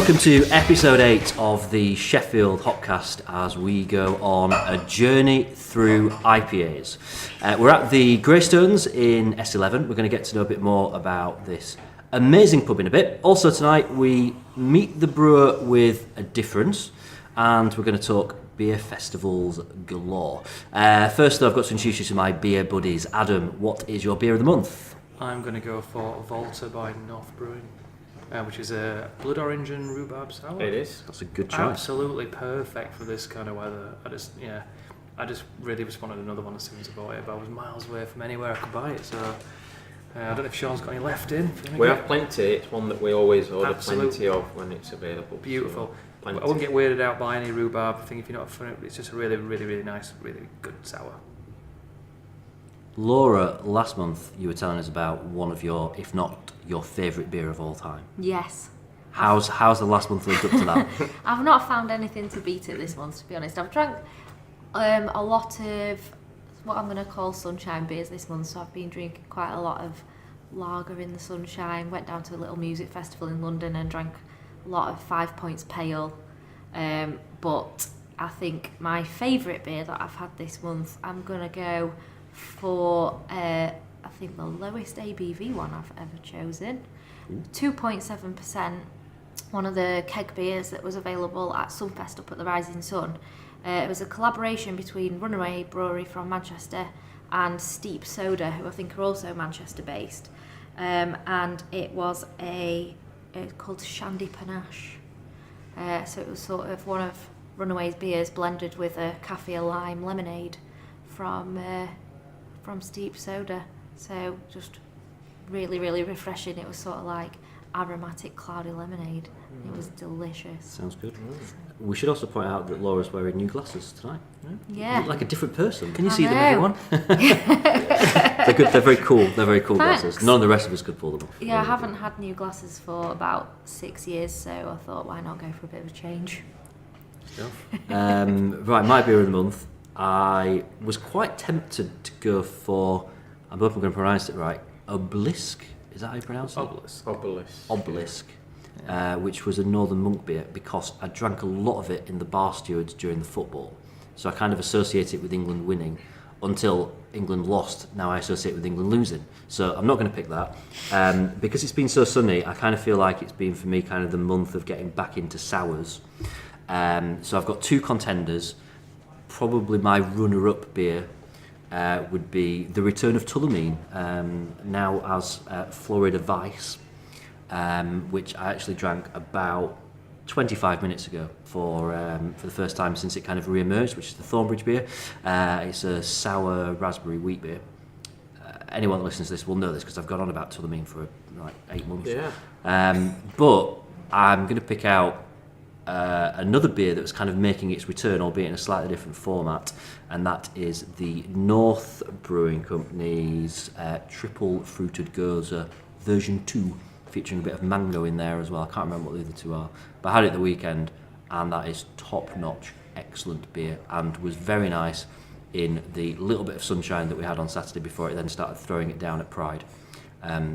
welcome to episode 8 of the Sheffield Hopcast as we go on a journey through IPAs. We're at the Greystones in S11. We're going to get to know a bit more about this amazing pub in a bit. Also tonight we meet the brewer with a difference and we're going to talk beer festivals galore. First though, I've got to introduce you to my beer buddies. Adam, what is your beer of the month? I'm going to go for Volta by North Brewing. Which is a blood orange and rhubarb sour. It is. That's a good choice. Absolutely perfect for this kind of weather. I just really just wanted another one as soon as I bought it, but I was miles away from anywhere I could buy it, so I don't know if Sean's got any left in. We have plenty. It's one that we always order plenty of when it's available. Beautiful. So, I wouldn't get weirded out by any rhubarb. I think if you're not a fan, it's just a really, really, really nice, really good sour. Laura, last month you were telling us about one of your, if not your favourite beer of all time. Yes. How's the last month lived up to that? I've not found anything to beat it this month, to be honest. I've drank a lot of what I'm going to call sunshine beers this month, so I've been drinking quite a lot of lager in the sunshine, went down to a little music festival in London and drank a lot of 5 Points Pale, but I think my favourite beer that I've had this month, I'm going to go for I think the lowest ABV one I've ever chosen, 2.7%, one of the keg beers that was available at Sunfest up at the Rising Sun. It was a collaboration between Runaway Brewery from Manchester and Steep Soda, who I think are also Manchester based, and it was called Shandy Panache, so it was sort of one of Runaway's beers blended with a kaffir lime lemonade from Steep Soda, so just really, really refreshing. It was sort of like aromatic cloudy lemonade. It was delicious. Sounds good. We should also point out that Laura's wearing new glasses tonight. Yeah. You look like a different person. Can you I see them, know. everyone? They're good. They're very cool. They're very cool Thanks. glasses. None of the rest of us could pull them off. Yeah, I haven't had new glasses for about 6 years, so I thought, why not go for a bit of a change? Right, my beer of the month. I was quite tempted to go for, I hope I'm going to pronounce it right, Obelisk. Is that how you pronounce it? Obelisk. Which was a Northern Monk beer because I drank a lot of it in the bar stewards during the football. So I kind of associate it with England winning until England lost. Now I associate it with England losing. So I'm not going to pick that. Because it's been so sunny, I kind of feel like it's been for me kind of the month of getting back into sours. So I've got two contenders. Probably my runner-up beer would be the return of Tullamine, now as Florida Vice, which I actually drank about 25 minutes ago for the first time since it kind of re-emerged, which is the Thornbridge beer. It's a sour raspberry wheat beer. Anyone that listens to this will know this because I've gone on about Tullamine for like 8 months. Yeah. But I'm going to pick out another beer that was kind of making its return, albeit in a slightly different format, and that is the North Brewing Company's Triple Fruited Goza version 2, featuring a bit of mango in there as well. I can't remember what the other two are, but I had it the weekend, and that is top-notch, excellent beer, and was very nice in the little bit of sunshine that we had on Saturday before it then started throwing it down at Pride.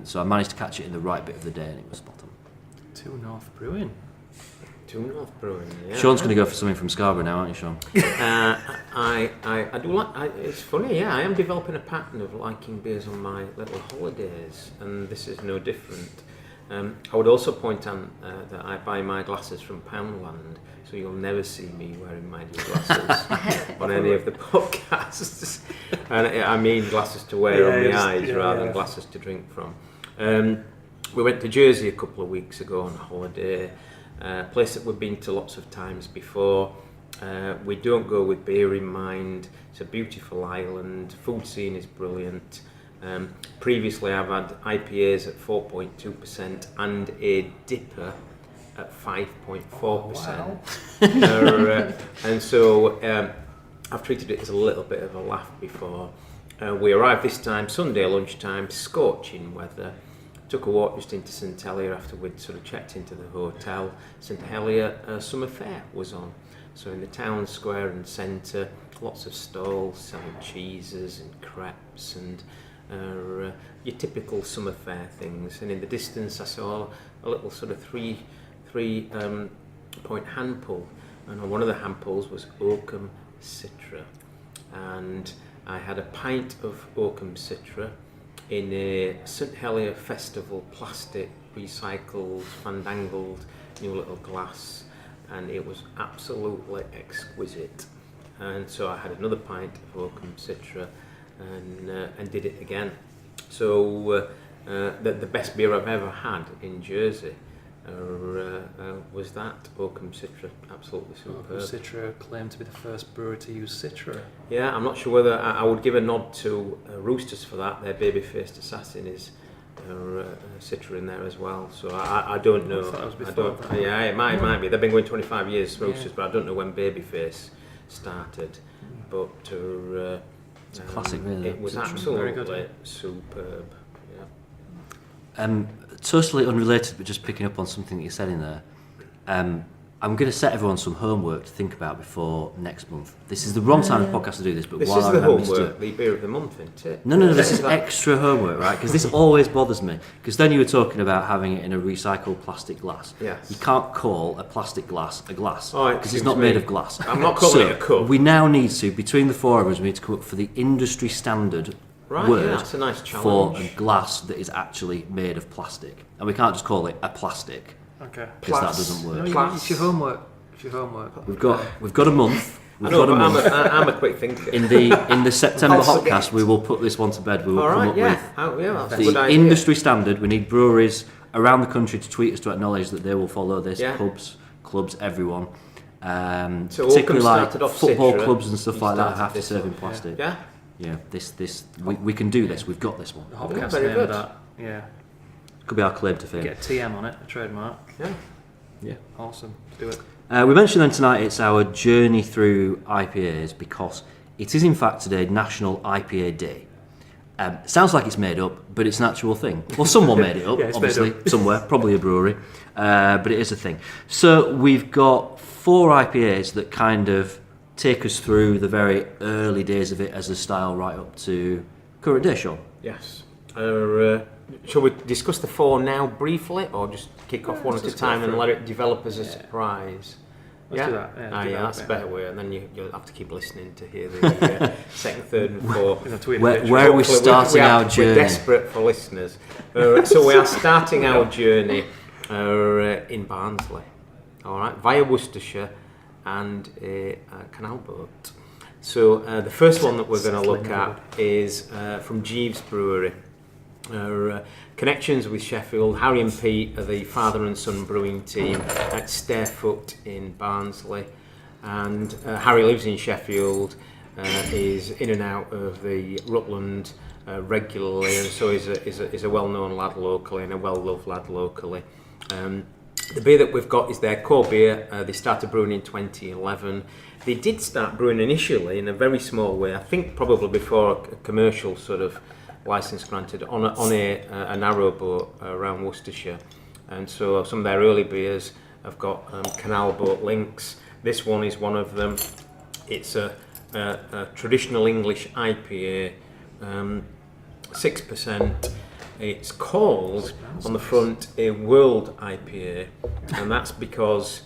So I managed to catch it in the right bit of the day, and it was spot on. To North Brewing. Yeah. Sean's going to go for something from Scarborough now, aren't you, Sean? I do like. It's funny, yeah. I am developing a pattern of liking beers on my little holidays, and this is no different. I would also point out that I buy my glasses from Poundland, so you'll never see me wearing my new glasses on any of the podcasts. And I mean glasses to wear on the eyes rather than glasses to drink from. We went to Jersey a couple of weeks ago on holiday. A place that we've been to lots of times before. We don't go with beer in mind. It's a beautiful island. Food scene is brilliant. Previously I've had IPAs at 4.2% and a dipper at 5.4%. And so I've treated it as a little bit of a laugh before. We arrived this time Sunday lunchtime, scorching weather. Took a walk just into St Helier after we'd sort of checked into the hotel. St Helier summer fair was on. So in the town square and centre, lots of stalls selling cheeses and crepes and your typical summer fair things. And in the distance I saw a little sort of 3-point hand pull, and on one of the hand pulls was Oakham Citra, and I had a pint of Oakham Citra in a St Helier Festival plastic, recycled, fandangled new little glass, and it was absolutely exquisite. And so I had another pint of Oakham Citra and did it again. So the best beer I've ever had in Jersey was that Oakham Citra, absolutely superb. Oakham Citra claimed to be the first brewery to use Citra. Yeah, I'm not sure whether I would give a nod to Roosters for that. Their baby-faced assassin is Citra in there as well. So I don't know. I thought it was before that. Yeah, it might be. They've been going 25 years, Roosters, but I don't know when Babyface started. But it's a classic, really. It was Citra. absolutely Very good. superb. Yeah. Totally unrelated, but just picking up on something that you said in there. I'm going to set everyone some homework to think about before next month. This is the wrong time of the podcast to do this, but This while is I the remember to do homework, it. the beer of the month, isn't it? No, this is extra homework, right? Because this always bothers me. Because then you were talking about having it in a recycled plastic glass. Yes. You can't call a plastic glass a glass Oh, because it's excuse not me. made of glass. I'm not calling So it a cup. we now need to, between the four of us, we need to come up for the industry standard Right, word yeah, that's a nice for challenge. a glass that is actually made of plastic. And we can't just call it a plastic Okay. because that Plas- doesn't No, work. it's your homework. It's your homework. We've got a month. I We've know, got a but month. I'm a quick thinker. In the September I'll forget. Hopcast, we will put this one to bed. We will All come right, up yeah. with Oh, yeah, that's a good the idea. industry standard. We need breweries around the country to tweet us to acknowledge that they will follow this. Yeah. Pubs, clubs, everyone. So Particularly Oakham like started off football Citra, clubs and stuff you like that started have to this serve in one. plastic. Yeah? Yeah, we can do this. We've got this one. The Hopcast very name good. of that. Yeah. Could be our claim to fame. Get a TM on it, a trademark. Yeah. Yeah. Awesome. Do it. We mentioned then tonight it's our journey through IPAs because it is in fact today National IPA Day. Sounds like it's made up, but it's an actual thing. Well, someone made it up, Yeah, it's made obviously, somewhere, probably a brewery, but it is a thing. So we've got 4 IPAs that kind of take us through the very early days of it as a style right up to current day, Sean. Yes. Shall we discuss the 4 now briefly, or just kick off one at a let's time go and for let it develop as a surprise? Let's do that. Yeah, do that that's a a bit. better way, and then you'll have to keep listening to hear the second, third, and fourth. In a tweet Where picture. are we Hopefully starting our We're journey? desperate for listeners. So we are starting our journey in Barnsley, all right, via Worcestershire and a canal boat. So the first one that we're going to look at is from Geeves Brewery. Connections with Sheffield. Harry and Pete are the father and son brewing team at Starefoot in Barnsley, and Harry lives in Sheffield, is in and out of the Rutland regularly, and so is a well-known lad locally and a well-loved lad locally. The beer that we've got is their core beer. They started brewing in 2011. They did start brewing initially in a very small way, I think probably before a commercial sort of license granted, on a narrow boat around Worcestershire. And so some of their early beers have got canal boat links. This one is one of them. It's a traditional English IPA, 6%. It's called on the front a World IPA, and that's because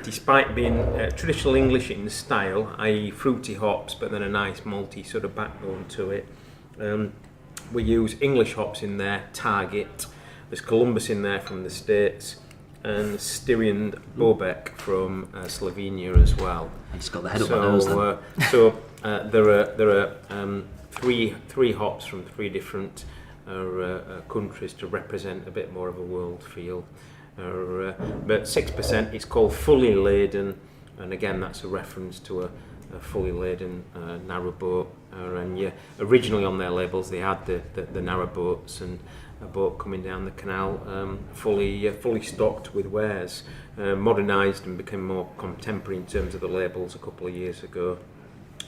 despite being traditional English in style, i.e. fruity hops, but then a nice malty sort of backbone to it, we use English hops in there, Target, there's Columbus in there from the States, and Styrian Bobek from Slovenia as well. I just got the head up my nose then. There are three hops from 3 different countries to represent a bit more of a world feel. But 6%, it's called Fully Laden, and again that's a reference to a fully laden narrow boat. And yeah, originally on their labels they had the narrow boats and a boat coming down the canal, fully stocked with wares. Modernised and became more contemporary in terms of the labels a couple of years ago.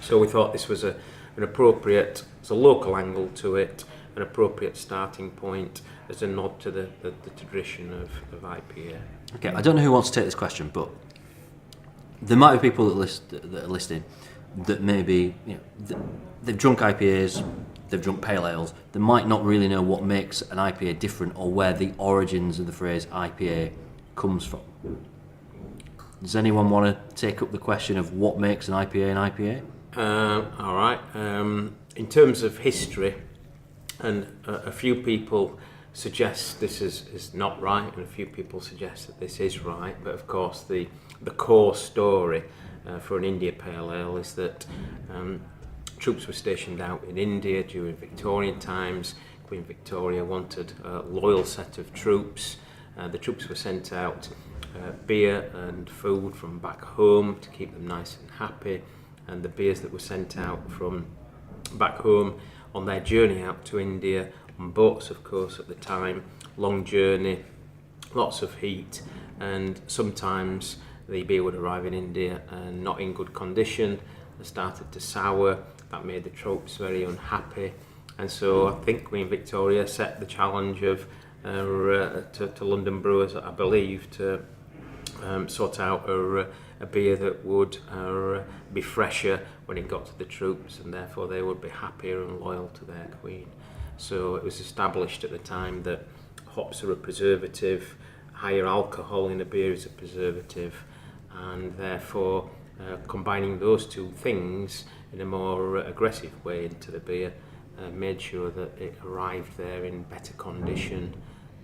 So we thought this was an appropriate, it's a local angle to it, an appropriate starting point as a nod to the tradition of IPA. Okay, I don't know who wants to take this question, but there might be people that are listening that maybe they've drunk IPAs, they've drunk pale ales. They might not really know what makes an IPA different or where the origins of the phrase IPA comes from. Does anyone want to take up the question of what makes an IPA an IPA? All right. In terms of history, and a few people suggest this is not right, and a few people suggest that this is right. But of course, the core story for an India Pale Ale is that troops were stationed out in India during Victorian times. Queen Victoria wanted a loyal set of troops. The troops were sent out beer and food from back home to keep them nice and happy, and the beers that were sent out from back home on their journey out to India, on boats of course at the time, long journey, lots of heat, and sometimes the beer would arrive in India and not in good condition, it started to sour, that made the troops very unhappy, and so I think Queen Victoria set the challenge of to London brewers, I believe, to sort out a beer that would be fresher when it got to the troops, and therefore they would be happier and loyal to their queen. So it was established at the time that hops are a preservative, higher alcohol in a beer is a preservative, and therefore combining those two things in a more aggressive way into the beer made sure that it arrived there in better condition.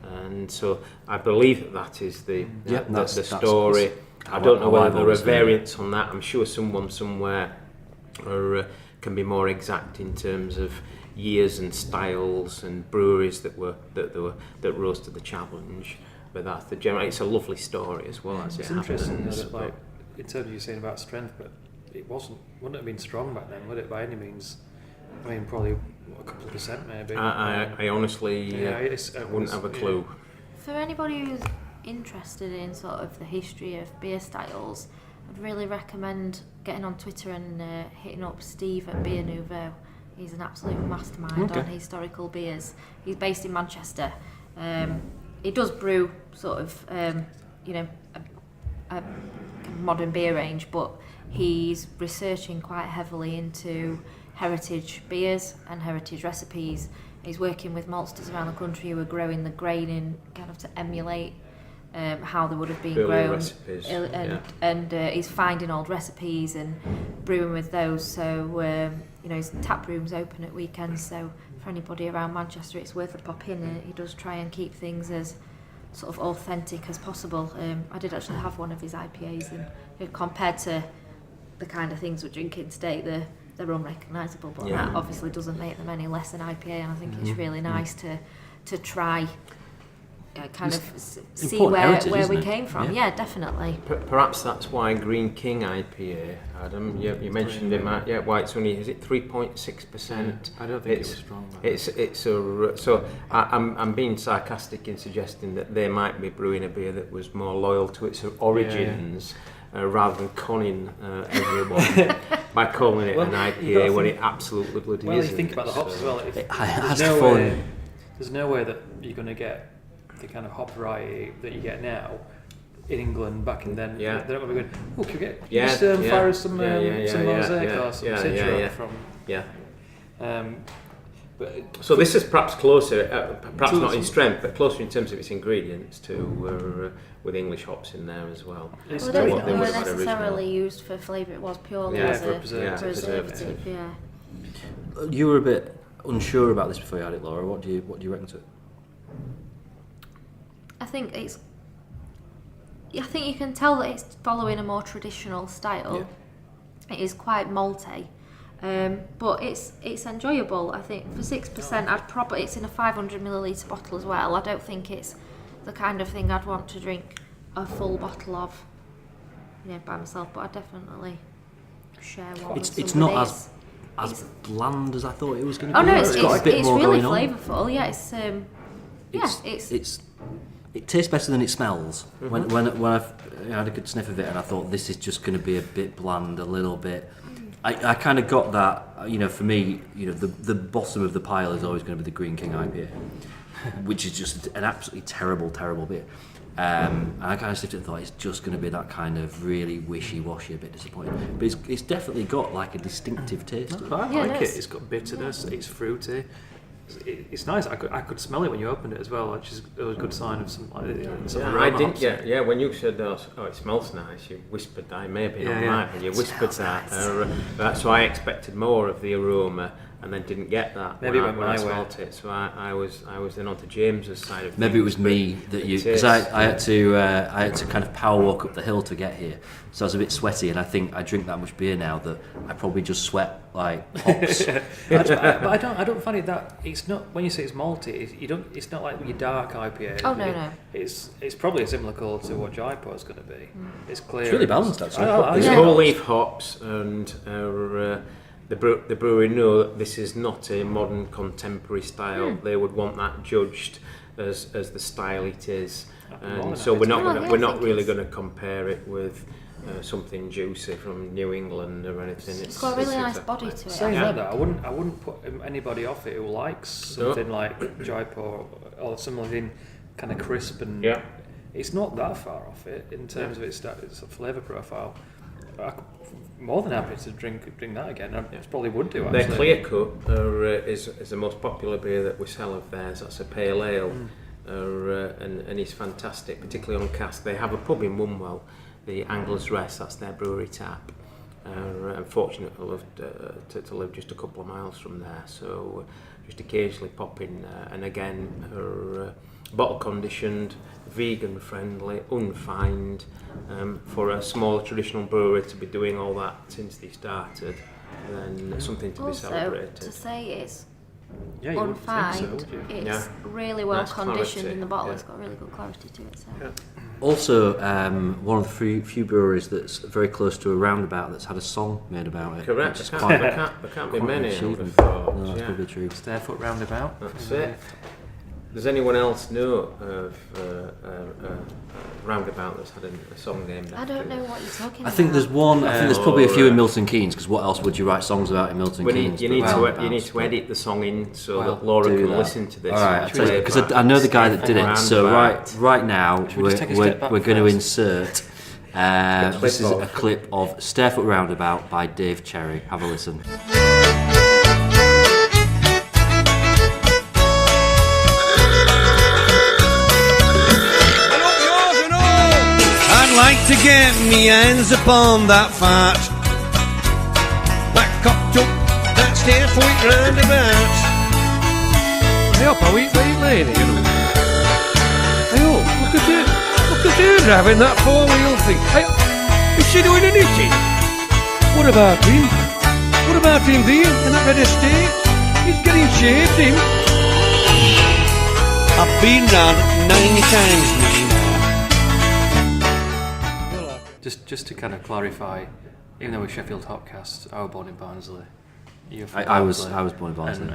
And so I believe that is the story. I don't know whether there are variants on that. I'm sure someone somewhere can be more exact in terms of years and styles and breweries that rose to the challenge. But that's the general. It's a lovely story as well. As it's it interesting happens, that, like, in terms of you saying about strength, but it wouldn't have been strong back then, would it? By any means. I mean, probably a couple of percent maybe. I honestly wouldn't have a clue. For anybody who's interested in sort of the history of beer styles, I'd really recommend getting on Twitter and hitting up Steve at Beer Nouveau. He's an absolute mastermind on historical beers. He's based in Manchester. He does brew sort of, a modern beer range, but he's researching quite heavily into heritage beers and heritage recipes. He's working with maltsters around the country who are growing the grain in kind of to emulate how they would have been grown, recipes, and he's finding old recipes and brewing with those. So his tap room's open at weekends. So for anybody around Manchester, it's worth a pop in. And he does try and keep things as sort of authentic as possible. I did actually have one of his IPAs, and compared to the kind of things we're drinking today, they're unrecognisable, but that obviously doesn't make them any less an IPA, and I think it's really nice to try kind of see where we came from. Yeah, definitely. Perhaps that's why Green King IPA, Adam, you mentioned it, Matt. Yeah, why it's only, is it 3.6%? I don't think it was strong. So I'm being sarcastic in suggesting that they might be brewing a beer that was more loyal to its origins. Rather than conning everyone by calling it an IPA when it absolutely bloody isn't. Well, you think about the hops as well. There's no way that you're going to get the kind of hop variety that you get now in England back in then. They're not going to be going, oh, can we get fire some mosaic or some Citra from... Yeah. So this is perhaps closer, perhaps not in strength, but closer in terms of its ingredients to with English hops in there as well. Well, I don't think they were necessarily used for flavour, it was purely as a preservative. Yeah. You were a bit unsure about this before you had it, Laura. What do you reckon to it? I think you can tell that it's following a more traditional style. Yeah. It is quite malty. But it's enjoyable. I think for 6%, it's in a 500ml bottle as well. I don't think it's the kind of thing I'd want to drink a full bottle of, by myself. But I definitely share one. It's not as bland as I thought it was going to be. Oh no, it's got a bit more really going flavourful. Yeah, it tastes better than it smells. Mm-hmm. When I had a good sniff of it, and I thought this is just going to be a bit bland, a little bit. I kind of got that, for me, the bottom of the pile is always going to be the Green King IPA, which is just an absolutely terrible, terrible beer. And I kind of sniffed it and thought it's just going to be that kind of really wishy-washy, a bit disappointing. But it's definitely got like a distinctive taste. I like it. It's got bitterness. It's fruity. it's nice. I could smell it when you opened it as well, which is a good sign of some. I did. Yeah. When you said, "Oh, it smells nice," you whispered that. Maybe not right, but you whispered that. Nice. So I expected more of the aroma, and then didn't get that. Maybe when I smelt it. So I was then onto James's side of things. Maybe it was me that you, because I had to kind of power walk up the hill to get here, so I was a bit sweaty, and I think I drink that much beer now that I probably just sweat like hops. But I don't find it that it's not when you say it's malty. It's not like your dark IPA. Oh no. It's probably a similar colour to what Jaipur is going to be. It's clear. It's really balanced actually. It's whole leaf hops, and the brewery know that this is not a modern contemporary style. They would want that judged as the style it is, and so we're not really going to compare it with something juicy from New England or anything. It's got a really nice body to it. Saying that, I wouldn't put anybody off it who likes something like Jaipur or something kind of crisp and it's not that far off it in terms of its flavour profile. I'm more than happy to drink that again. I probably would do. Actually. Their Clear Cut is the most popular beer that we sell of theirs. That's a pale ale, and it's fantastic, particularly on cask. They have a pub in Wombwell, the Angler's Rest. That's their brewery tap. I'm fortunate to live just a couple of miles from there, so just occasionally pop in. And again, bottle conditioned, vegan friendly, unfined. For a smaller traditional brewery to be doing all that since they started, then something to be celebrated. To say it's Yeah, unfined. It's really well Nice conditioned clarity. in the bottle. It's got really good clarity to it. So. Yeah. Also, one of the few breweries that's very close to a roundabout that's had a song made about it. Correct. Which is There can't be quite many. an I would have achievement. thought. No, that's Yeah. probably true. Stairfoot roundabout. That's it. Does anyone else know of roundabout that's had a song named I after don't it? know what you're talking I about. think there's one. I think there's probably a few in Milton Keynes, because what else would you write songs about in Milton Keynes? You need to edit the song in so that Laura do can that. listen to this. All right, because I know the guy that did it. So right now Should we just take a step back we're going to first? insert. This is a clip of Stairfoot Roundabout by Dave Cherry. Have a listen. I'd like to get me hands upon that fat cocked up that Stairfoot roundabout. Hey up, are we lady, you know? Hey up, look at her driving that four-wheel thing. Hey, is she doing anything? What about him? What about him there in that red estate? He's getting shaved, him. I've been round 9 times now. Just to kind of clarify, even though we're Sheffield Hopcast, I was born in Barnsley. You're from I was Barnsley. born in Barnsley.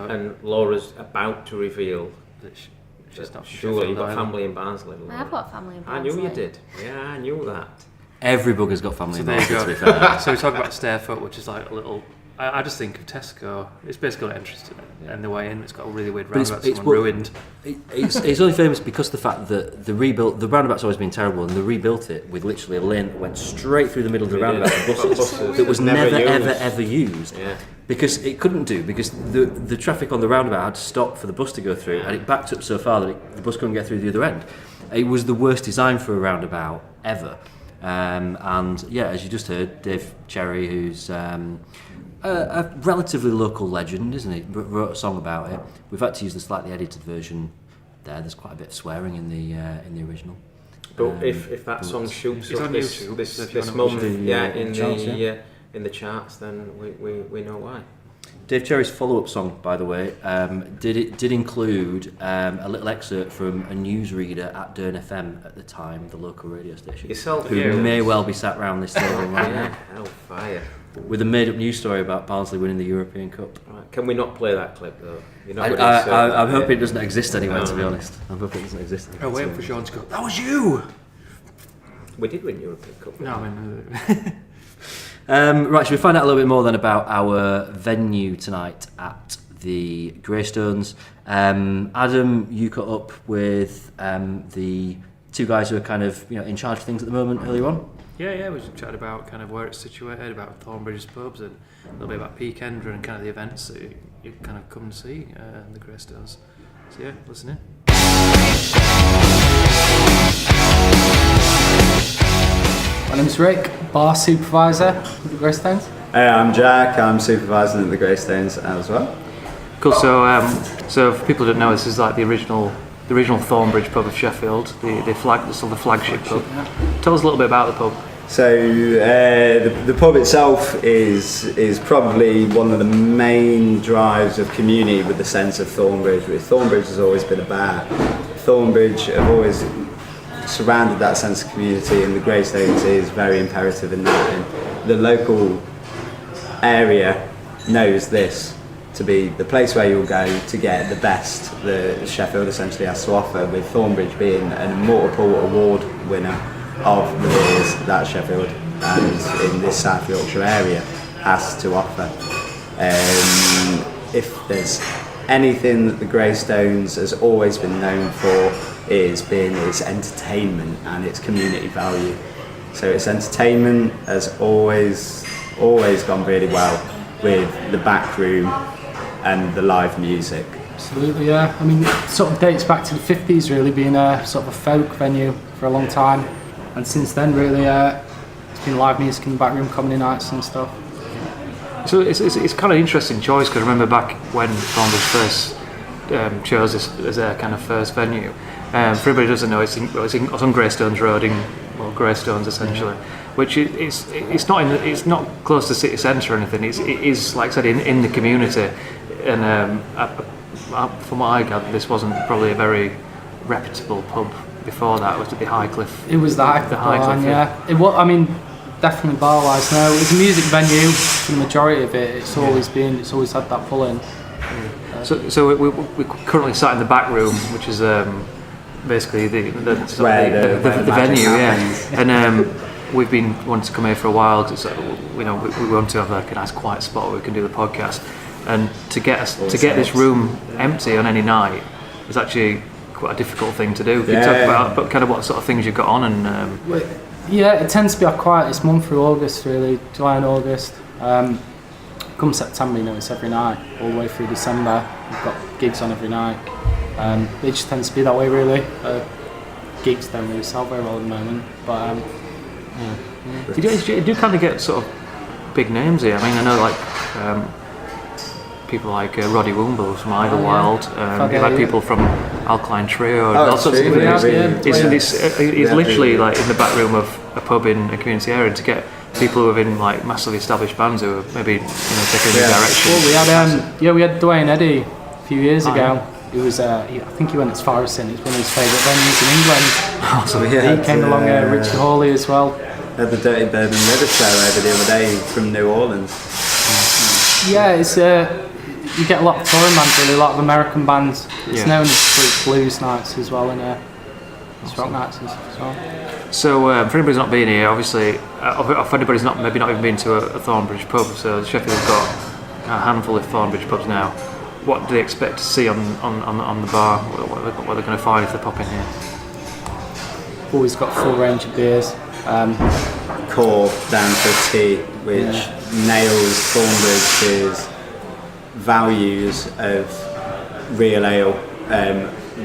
And Laura's about to reveal that she's not from surely Sheffield you've got either. family in Barnsley. Laura. I have got family in I Barnsley. knew you did. Yeah, I knew that. Every bugger's got family So in there you Barnsley, go. to be fair. So we talk about Stairfoot, which is like a little. I just think of Tesco. It's basically got an entrance to it, and the way in, it's got a really weird roundabout. Someone ruined. It's only famous because of the fact that the roundabout's always been terrible, and they rebuilt it with literally a lane that went straight through the middle of the roundabout for buses. That was never ever used. Yeah. Because it couldn't do, because the traffic on the roundabout had to stop for the bus to go through, and it backed up so far that the bus couldn't get through the other end. It was the worst design for a roundabout ever. And yeah, as you just heard, Dave Cherry, who's a relatively local legend, isn't he? Wrote a song about it. We've had to use the slightly edited version there. There's quite a bit of swearing in the original. But if that song shoots It's up on YouTube, this so if you this wanna month, charts, in the charts, then we know why. Dave Cherry's follow-up song, by the way, did include a little excerpt from a newsreader at Durn FM at the time, the local radio station, Yourself, who may well be sat round this table right Yeah, now, hellfire. with a made-up news story about Barnsley winning the European Cup. Right. Can we not play that clip though? You're not gonna insert that, I'm hoping yeah? it doesn't exist anywhere, No, to be no. honest. I'm hoping it doesn't exist anywhere. I'm waiting for Sean to go. That was you. We did win European Cup. No, I mean. Right, should we find out a little bit more then about our venue tonight at the Greystones? Adam, you caught up with the two guys who are kind of in charge of things at the moment earlier on. Yeah, we just chatted about kind of where it's situated, about Thornbridge's pubs, and a little bit about Peak Endra and kind of the events that you kind of come and see the Greystones. So yeah, listen in. My name's Rick, bar supervisor at the Greystones. Hey, I'm Jack. I'm supervising at the Greystones as well. Cool. So for people who don't know, this is like the original Thornbridge pub of Sheffield, the flagship pub. Tell us a little bit about the pub. So the pub itself is probably one of the main drives of community with the sense of Thornbridge. Thornbridge has always been about. Thornbridge have always surrounded that sense of community, and the Greystones is very imperative in that. And the local area knows this to be the place where you'll go to get the best that Sheffield essentially has to offer, with Thornbridge being a multiple award winner of the beers that Sheffield and in this South Yorkshire area has to offer. If there's anything that the Greystones has always been known for, is being its entertainment and its community value. So its entertainment has always gone really well with the back room and the live music. Absolutely, yeah. I mean, it sort of dates back to the 50s, really, being a sort of a folk venue for a long time. And since then, really, it's been live music in the back room, comedy nights and stuff. So it's kind of an interesting choice, because I remember back when Thornbridge first chose this as their kind of first venue. For everybody who doesn't know, it's on Greystones Road Greystones essentially, which it's not close to city centre or anything. It is, like I said, in the community. And from what I gather, this wasn't probably a very reputable pub before that. Was it the Highcliffe? It was the Highcliffe, yeah. It was, I mean, definitely bar-wise now. It's a music venue for the majority of it. It's always had that pull in. So we're currently sat in the back room, which is basically the venue, yeah. And we've been wanting to come here for a while, because we want to have like a nice quiet spot where we can do the podcast. And to get this room empty on any night is actually quite a difficult thing to do. Can you talk about kind of what sort of things you've got on? And yeah, it tends to be our quietest month through August, really, July and August. Come September, it's every night, all the way through December. We've got gigs on every night. It just tends to be that way, really. Gigs don't really sell very well at the moment, but You do kind of get sort of big names here. I mean, I know like people like Roddy Woomble from Idlewild. You've had people from Alkaline Trio and all sorts of things. He's literally like in the back room of a pub in a community area, to get people within like massively established bands who are maybe taking a new direction. Well, we had Dwayne Eddy a few years ago. It was I think he went as far as saying it's one of his favourite venues in England. Awesome. He came along, Richard Hawley as well. Had the Dirty Bird and River show over the other day from New Orleans. Yeah, it's you get a lot of touring bands, really, a lot of American bands. It's known for its blues nights as well, and its rock nights and stuff as well. So for anybody's not been here, obviously, if anybody's not even been to a Thornbridge pub, so Sheffield's got a handful of Thornbridge pubs now. What do they expect to see on the bar? What are they going to find if they pop in here? Always got a full range of beers. Core down to a T, which nails Thornbridge's values of real ale,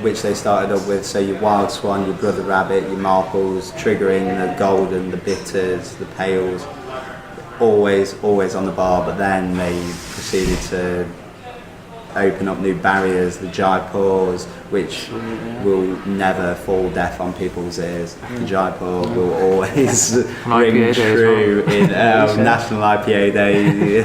which they started up with. So your Wild Swan, your Brother Rabbit, your Marples, triggering the golden, the bitters, the pales, always on the bar. But then they proceeded to open up new barriers, the Jaipurs, which will never fall deaf on people's ears. The Jaipur will always ring true in National IPA Day.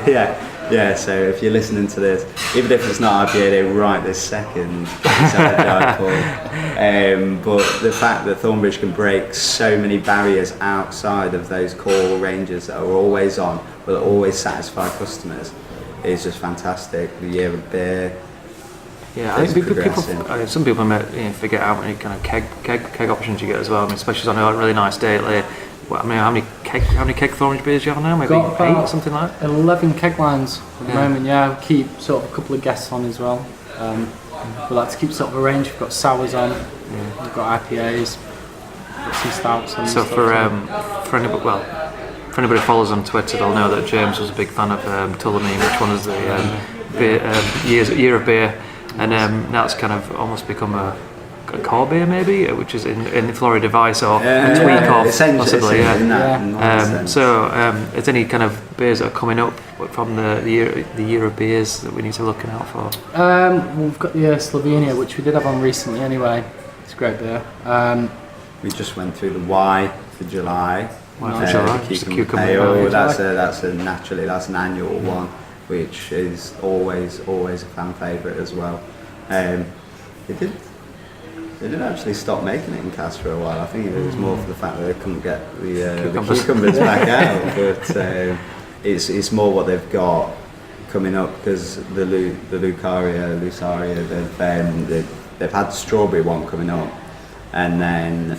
Yeah, so if you're listening to this, even if it's not IPA Day right this second, it's at the Jaipur. But the fact that Thornbridge can break so many barriers outside of those core ranges that are always on, will always satisfy customers, is just fantastic. The year of beer. Yeah, I think some people forget how many kind of keg options you get as well. I mean, especially on a really nice day. Like, how many keg Thornbridge beers do you have now? Maybe 8, something like that? 11 keg lines at the moment, We keep sort of a couple of guests on as well. We like to keep sort of a range. We've got sours on, we've got IPAs, got some stouts on. So for anybody who follows on Twitter, they'll know that James was a big fan of Tullamine, which one is the year of beer, and now it's kind of almost become a core beer maybe, which is in Florida Vice or a tweak of possibly. Is any kind of beers that are coming up from the year of beers that we need to look out for? We've got the Slovenia, which we did have on recently anyway. It's a great beer. We just went through the Y for July. The cucumber ale. That's an annual one, which is always a fan favourite as well. They did actually stop making it in cask for a while. I think it was more for the fact that they couldn't get the cucumbers back out. But it's more what they've got coming up, because the Lucaria, they've had the strawberry one coming up, and then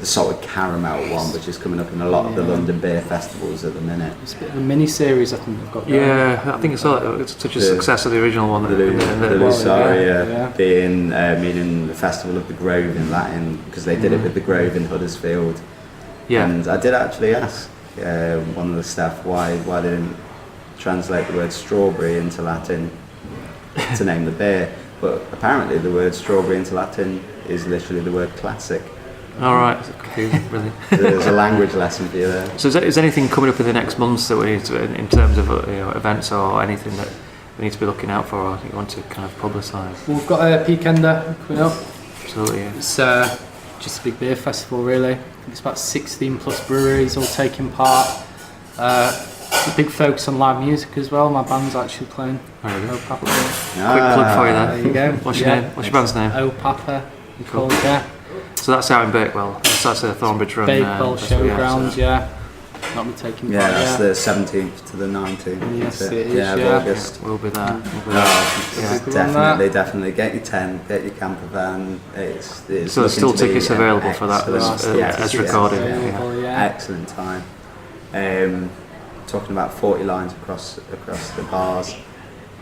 the salted caramel one, which is coming up in a lot of the London beer festivals at the minute. It's a bit of a mini series, I think they've got. Yeah, I think it's such a success of the original one. The Lucaria being meaning the Festival of the Grove in Latin, because they did it with the Grove in Huddersfield. Yeah. And I did actually ask one of the staff why they didn't translate the word strawberry into Latin to name the beer, but apparently the word strawberry into Latin is literally the word classic. All right, brilliant. There's a language lesson for you there. So is anything coming up in the next months that we need to, in terms of events or anything that we need to be looking out for, or I think you want to kind of publicise? Well, we've got a Peakender coming up. Absolutely, yeah. It's just a big beer festival really. I think it's about 16 plus breweries all taking part. A big focus on live music as well. My band's actually playing. Very good. Papa. Quick plug for you there. There you go. What's your name? What's your band's name? Oh Papa. Cool. So that's out in Bakewell. So that's a Thornbridge run. Bakewell Showgrounds, yeah. Not be taking part. Yeah, that's the 17th to the 19th. Yes, it is, of August. We'll be there. Definitely get your tent, get your camper van. It's so there's still tickets available for that as recorded. Excellent time. Talking about 40 lines across the bars.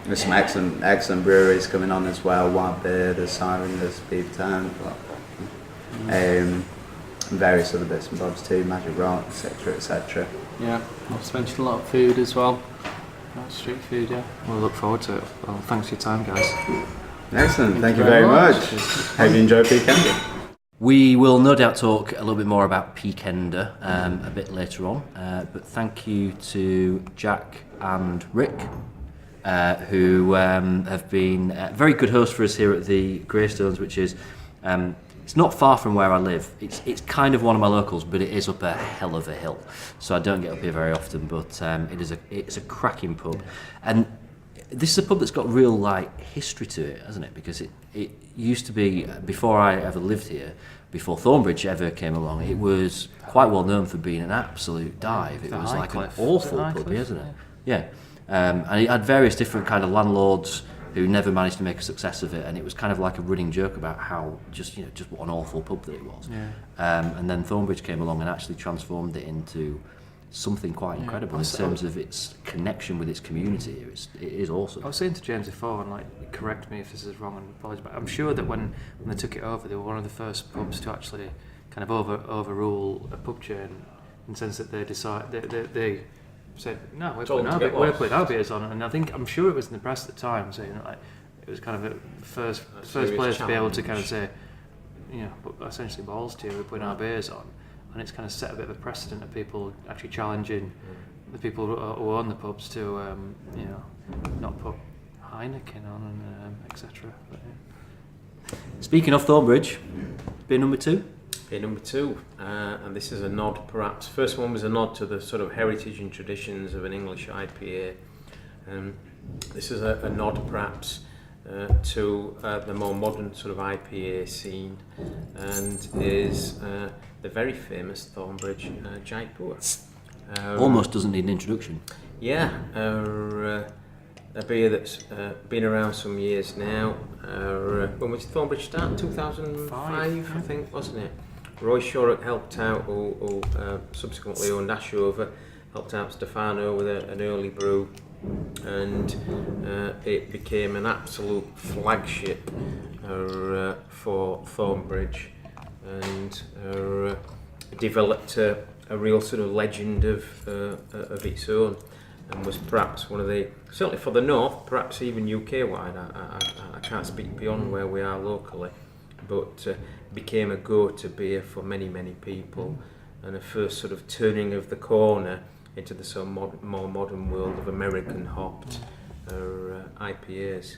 There's some excellent breweries coming on as well. Wild Beer, there's Siren, there's Beaver Town, various other bits and bobs too, Magic Rock, etc. Yeah, I've mentioned a lot of food as well. Street food, yeah. We'll look forward to it. Well, thanks for your time, guys. Excellent, thank you very much. Hope you enjoyed Peakender. We will no doubt talk a little bit more about Peakender a bit later on, but thank you to Jack and Rick, who have been very good hosts for us here at the Greystones, which is it's not far from where I live. It's kind of one of my locals, but it is up a hell of a hill, so I don't get up here very often. But it's a cracking pub, and this is a pub that's got real history to it, hasn't it? Because it used to be, before I ever lived here, before Thornbridge ever came along, it was quite well known for being an absolute dive. It was like an awful pub, isn't it? Yeah. And it had various different kind of landlords who never managed to make a success of it, and it was kind of like a running joke about how just what an awful pub that it was. Yeah. And then Thornbridge came along and actually transformed it into something quite incredible in terms of its connection with its community. It is awesome. I was saying to James before, and correct me if this is wrong, and apologize, but I'm sure that when they took it over, they were one of the first pubs to actually kind of overrule a pub chain, in the sense that they said, no, we're putting our beers on, and I'm sure it was in the press at the time saying it was kind of the first place to be able to kind of say, essentially balls to you, we're putting our beers on, and it's kind of set a bit of a precedent of people actually challenging the people who own the pubs to not put Heineken on and etc. Speaking of Thornbridge, beer number 2. Beer number 2, and this is a nod perhaps. First one was a nod to the sort of heritage and traditions of an English IPA. This is a nod perhaps to the more modern sort of IPA scene, and is the very famous Thornbridge Jaipur. Almost doesn't need an introduction. Yeah, a beer that's been around some years now. When was Thornbridge start? 2005, I think, wasn't it? Roy Shorrock helped out, who subsequently owned Ashover, helped out Stefano with an early brew, and it became an absolute flagship for Thornbridge, and developed a real sort of legend of its own. and was perhaps one of the, certainly for the north, perhaps even UK wide. I can't speak beyond where we are locally, but became a go-to beer for many people, and a first sort of turning of the corner into the more modern world of American hopped IPAs.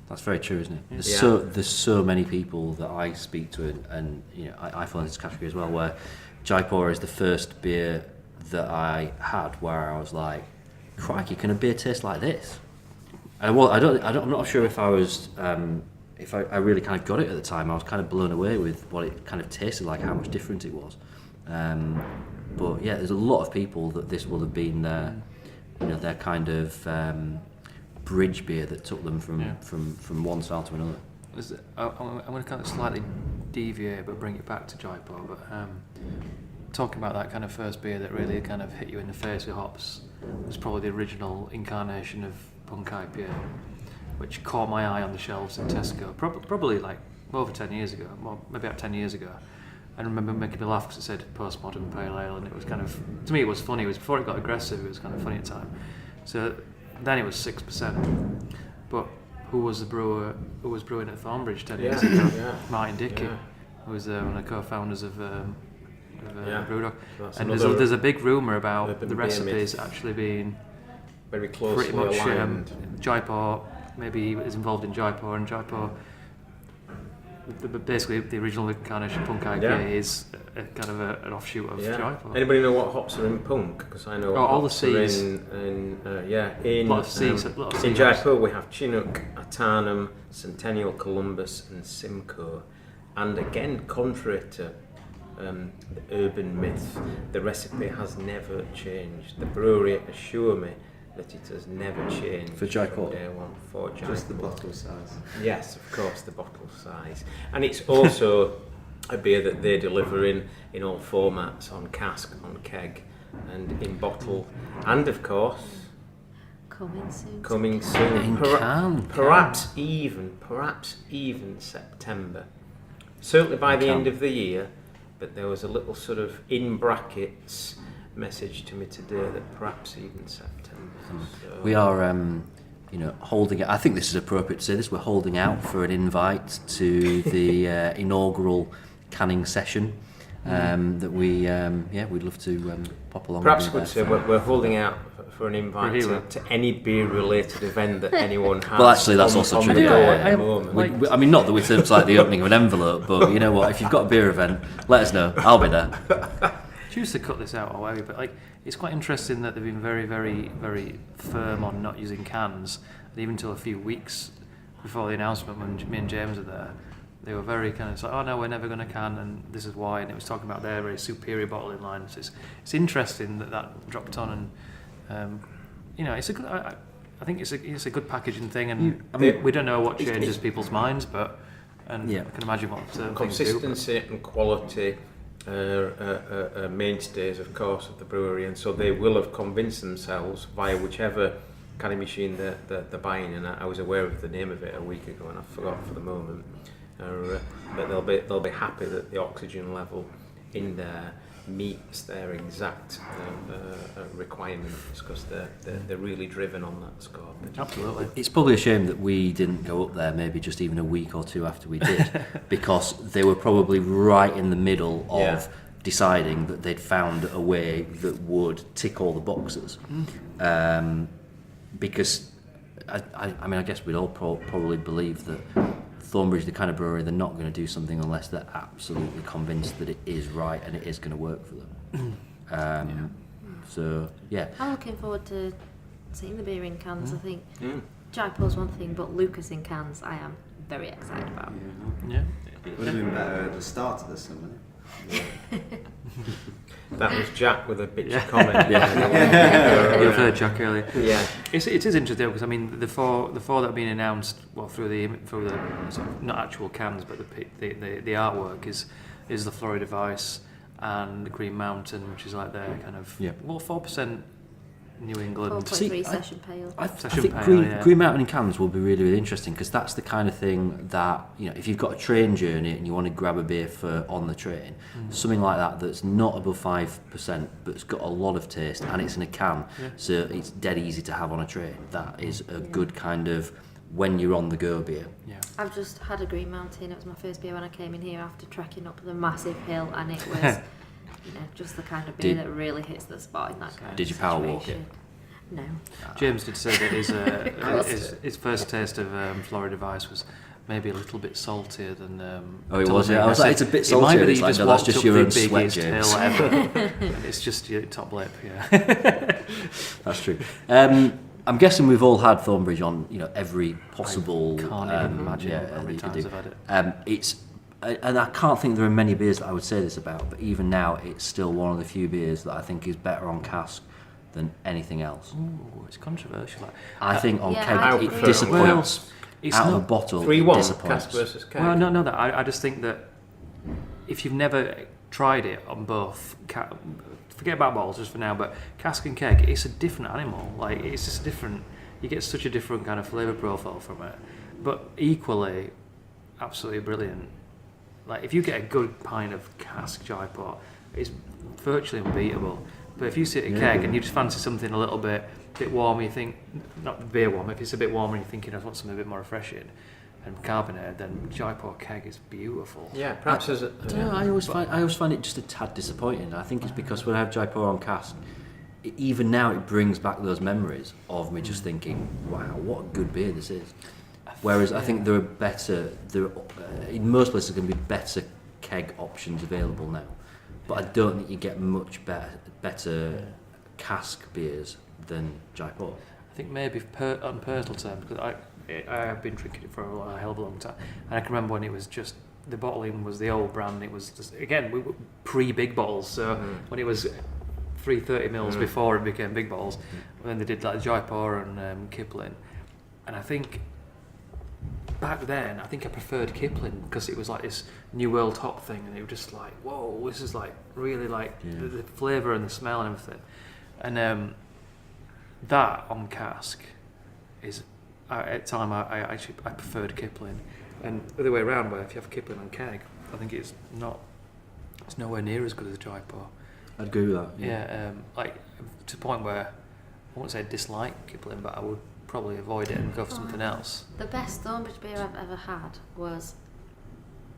That's very true, isn't it? Yeah. There's so many people that I speak to, and you know, I fall into this category as well, where Jaipur is the first beer that I had where I was like, crikey, can a beer taste like this? And I'm not sure if I was, if I really kind of got it at the time. I was kind of blown away with what it kind of tasted like, how much different it was. But yeah, there's a lot of people that this will have been their, you know, their kind of bridge beer that took them from one style to another. I'm going to kind of slightly deviate but bring it back to Jaipur, but talking about that kind of first beer that really kind of hit you in the face with hops was probably the original incarnation of Punk IPA, which caught my eye on the shelves in Tesco probably like over 10 years ago, well, maybe about 10 years ago. I remember making me laugh because it said postmodern pale ale, and it was kind of, to me it was funny. It was before it got aggressive, it was kind of funny at the time. So then it was 6%, but who was the brewer who was brewing at Thornbridge 10 years ago? Martin Dickey, who was one of the co-founders of Brewdog. So and there's a big rumour about the recipes actually being very closely pretty much aligned. Jaipur, maybe he was involved in Jaipur, and Jaipur, basically the original incarnation Punk IPA is a kind of an offshoot of Jaipur. Anybody know what hops are in Punk? Because I know all the hops C's. In Jaipur we have Chinook, Atanum, Centennial, Columbus and Simcoe. And again, contrary to the urban myth, the recipe has never changed. The brewery assure me that it has never changed for Jaipur. From day one for Jaipur. Just the bottle size. Yes, of course, the bottle size. And it's also a beer that they deliver in all formats, on cask, on keg, and in bottle. And of course, coming soon. In can. Perhaps even September. Certainly by the end of the year, but there was a little sort of in brackets message to me today that perhaps even September. So. We are, holding. I think this is appropriate to say this. We're holding out for an invite to the inaugural canning session. That we'd love to pop along. Perhaps we could say we're holding out for an invite to any beer-related event that anyone has. Well, actually, that's also true. At the moment. I mean, not that we terms like the opening of an envelope, but you know what? If you've got a beer event, let us know. I'll be there. Choose to cut this out or whatever, but it's quite interesting that they've been very, very, very firm on not using cans. And even until a few weeks before the announcement, when me and James were there, they were very kind of like, oh no, we're never going to can, and this is why. And it was talking about their very superior bottling line. So it's interesting that dropped on, and it's a good. I think it's a good packaging thing, and we don't know what changes people's minds, but I can imagine what consistency and quality are mainstays, of course, of the brewery, and so they will have convinced themselves via whichever canning machine they're buying. And I was aware of the name of it a week ago, and I forgot for the moment. But they'll be happy that the oxygen level in there meets their exact requirements, because they're really driven on that score. Absolutely. It's probably a shame that we didn't go up there maybe just even a week or two after we did, because they were probably right in the middle of deciding that they'd found a way that would tick all the boxes. Because I guess we'd all probably believe that Thornbridge, the kind of brewery, they're not going to do something unless they're absolutely convinced that it is right and it is going to work for them. So, yeah. I'm looking forward to seeing the beer in cans. I think Jaipur's one thing, but Lucas in cans, I am very excited about. Yeah. It would have been better at the start of the summer. That was Jack with a bitchy comment. You've heard Jack earlier. Yeah, it is interesting because the four that have been announced, well, through the sort of, not actual cans, but the artwork is the Florida Vice and the Green Mountain, which is like their kind of 4% New England. 4.3 session pale. I think Green Mountain in cans will be really, really interesting because that's the kind of thing that, if you've got a train journey and you want to grab a beer for on the train, something like that that's not above 5% but it's got a lot of taste and it's in a can, so it's dead easy to have on a train. That is a good kind of when you're on the go beer. Yeah. I've just had a Green Mountain. It was my first beer when I came in here after trekking up the massive hill, and it was just the kind of beer that really hits the spot in that kind of Did you power walk it? No. James did say that his first taste of Florida Vice was maybe a little bit saltier than. It was. Yeah. I was like, it's a bit saltier. It's like, no, that's just your own sweat, James. And it's just your top lip. Yeah. That's true. I'm guessing we've all had Thornbridge on, every possible. I can't even imagine how many times I've had it. And I can't think there are many beers that I would say this about, but even now, it's still one of the few beers that I think is better on cask than anything else. Ooh, it's controversial. I think on keg it disappoints. It's out not of a bottle, 3-1 cask versus keg. Well, no, that I just think that if you've never tried it on both, forget about bottles just for now, but cask and keg, it's a different animal. Like it's just different. You get such a different kind of flavour profile from it, but equally, absolutely brilliant. Like if you get a good pint of cask Jaipur, it's virtually unbeatable. But if you sit at keg and you just fancy something a little bit warmer, you think, not beer warm, if it's a bit warmer and you're thinking I want something a bit more refreshing and carbonated, then Jaipur keg is beautiful. Yeah, perhaps as a... I always find it just a tad disappointing. I think it's because when I have Jaipur on cask, even now it brings back those memories of me just thinking, wow, what a good beer this is. Whereas I think there are better, in most places there can be better keg options available now. But I don't think you get much better cask beers than Jaipur. I think maybe on personal terms, because I have been drinking it for a hell of a long time, and I can remember when it was just, the bottling was the old brand, it was just, again, we were pre-big bottles, so when it was 330 mils before it became big bottles, when they did like Jaipur and Kipling, and I think back then, I think I preferred Kipling because it was like this New World Hop thing, and it was just like, whoa, this is like really like the flavour and the smell and everything. And that on cask is, at the time, I preferred Kipling. And the other way around, where if you have Kipling on keg, I think it's nowhere near as good as Jaipur. I'd agree with that. Yeah, like to the point where I won't say I dislike Kipling, but I would probably avoid it and go for something else. The best Thornbridge beer I've ever had was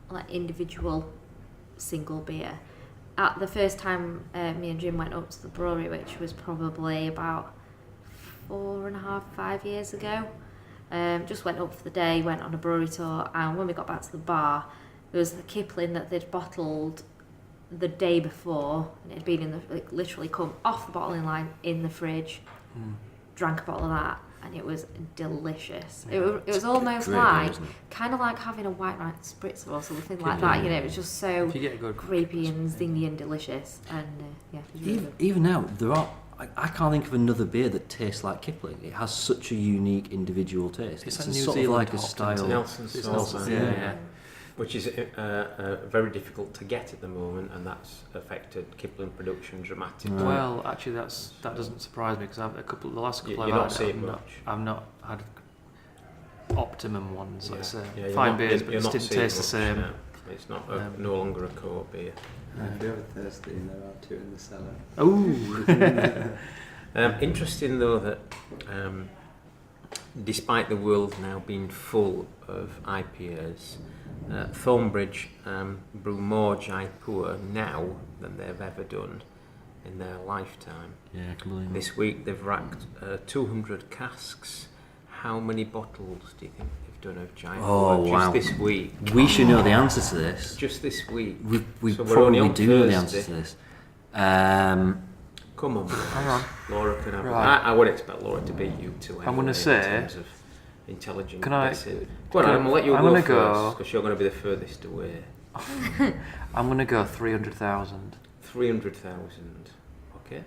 like individual single beer. At the first time me and Jim went up to the brewery, which was probably about 4.5-5 years ago, just went up for the day, went on a brewery tour, and when we got back to the bar, there was the Kipling that they'd bottled the day before, and it had been in the, literally come off the bottling line in the fridge, drank a bottle of that, and it was delicious. It was almost like, kind of like having a white wine spritzer or something like that, it was just so creepy and zingy and delicious, and it was really good. Even now, I can't think of another beer that tastes like Kipling. It has such a unique individual taste. It's a New sort Zealand of like a hop, style. Nelson's, yeah. Which is very difficult to get at the moment, and that's affected Kipling production dramatically. Right. Well, actually, that doesn't surprise me because the last couple I've not had optimum ones. Let's say fine beers, but it didn't taste the same. No. It's not no longer a core beer. If you're ever thirsty, there are two in the cellar. Oh. Interesting though that despite the world now being full of IPAs, Thornbridge brew more Jaipur now than they've ever done in their lifetime. Yeah, I can believe it. This week they've racked 200 casks. How many bottles do you think they've done of Jaipur just this week? We should know the answer to this. Just this week. We So probably do know the answer to this. Come on, hang on. Laura can have Right. I would expect Laura to beat you two. I'm going to in say... terms of intelligent Can I... guessing. Go on, I'm going to let you I'm go gonna first because you're going to be the furthest away. I'm going to go 300,000. 300,000. Okay.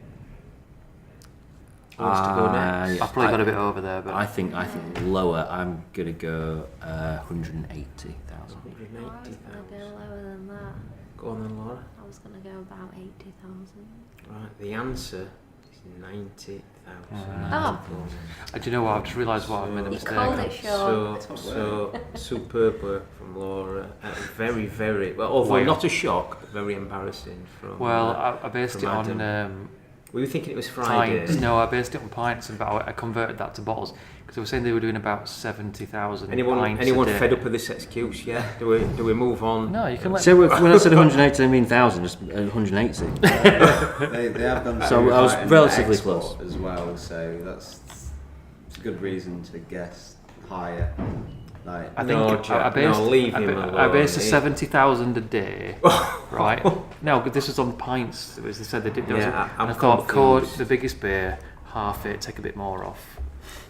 Who wants to go next? I've probably got a bit over there, but I think lower. I'm gonna go 180,000. 180,000. I was going to go lower than that. Go on then, Laura. I was going to go about 80,000. Right, the answer is 90,000. Oh. Do you know what? I've just realised what I've made a You mistake. called it short. So superb work from Laura. Very, very well. Although not a shock, very embarrassing from. Well, I based it Adam. on. Were you thinking it was Friday? Pints. No, I based it on pints, but I converted that to bottles because they were saying they were doing about 70,000 pints. Anyone a day. fed up with this excuse? Yeah. Do we move on? No, you can let. So when I said 180, I mean 1,000, just 180. They have done that. So I was relatively close as well. So that's a good reason to guess higher. Like, I think I based 70,000 a day, right? No, but this was on pints. They said they did. I thought, the biggest beer, half it, take a bit more off.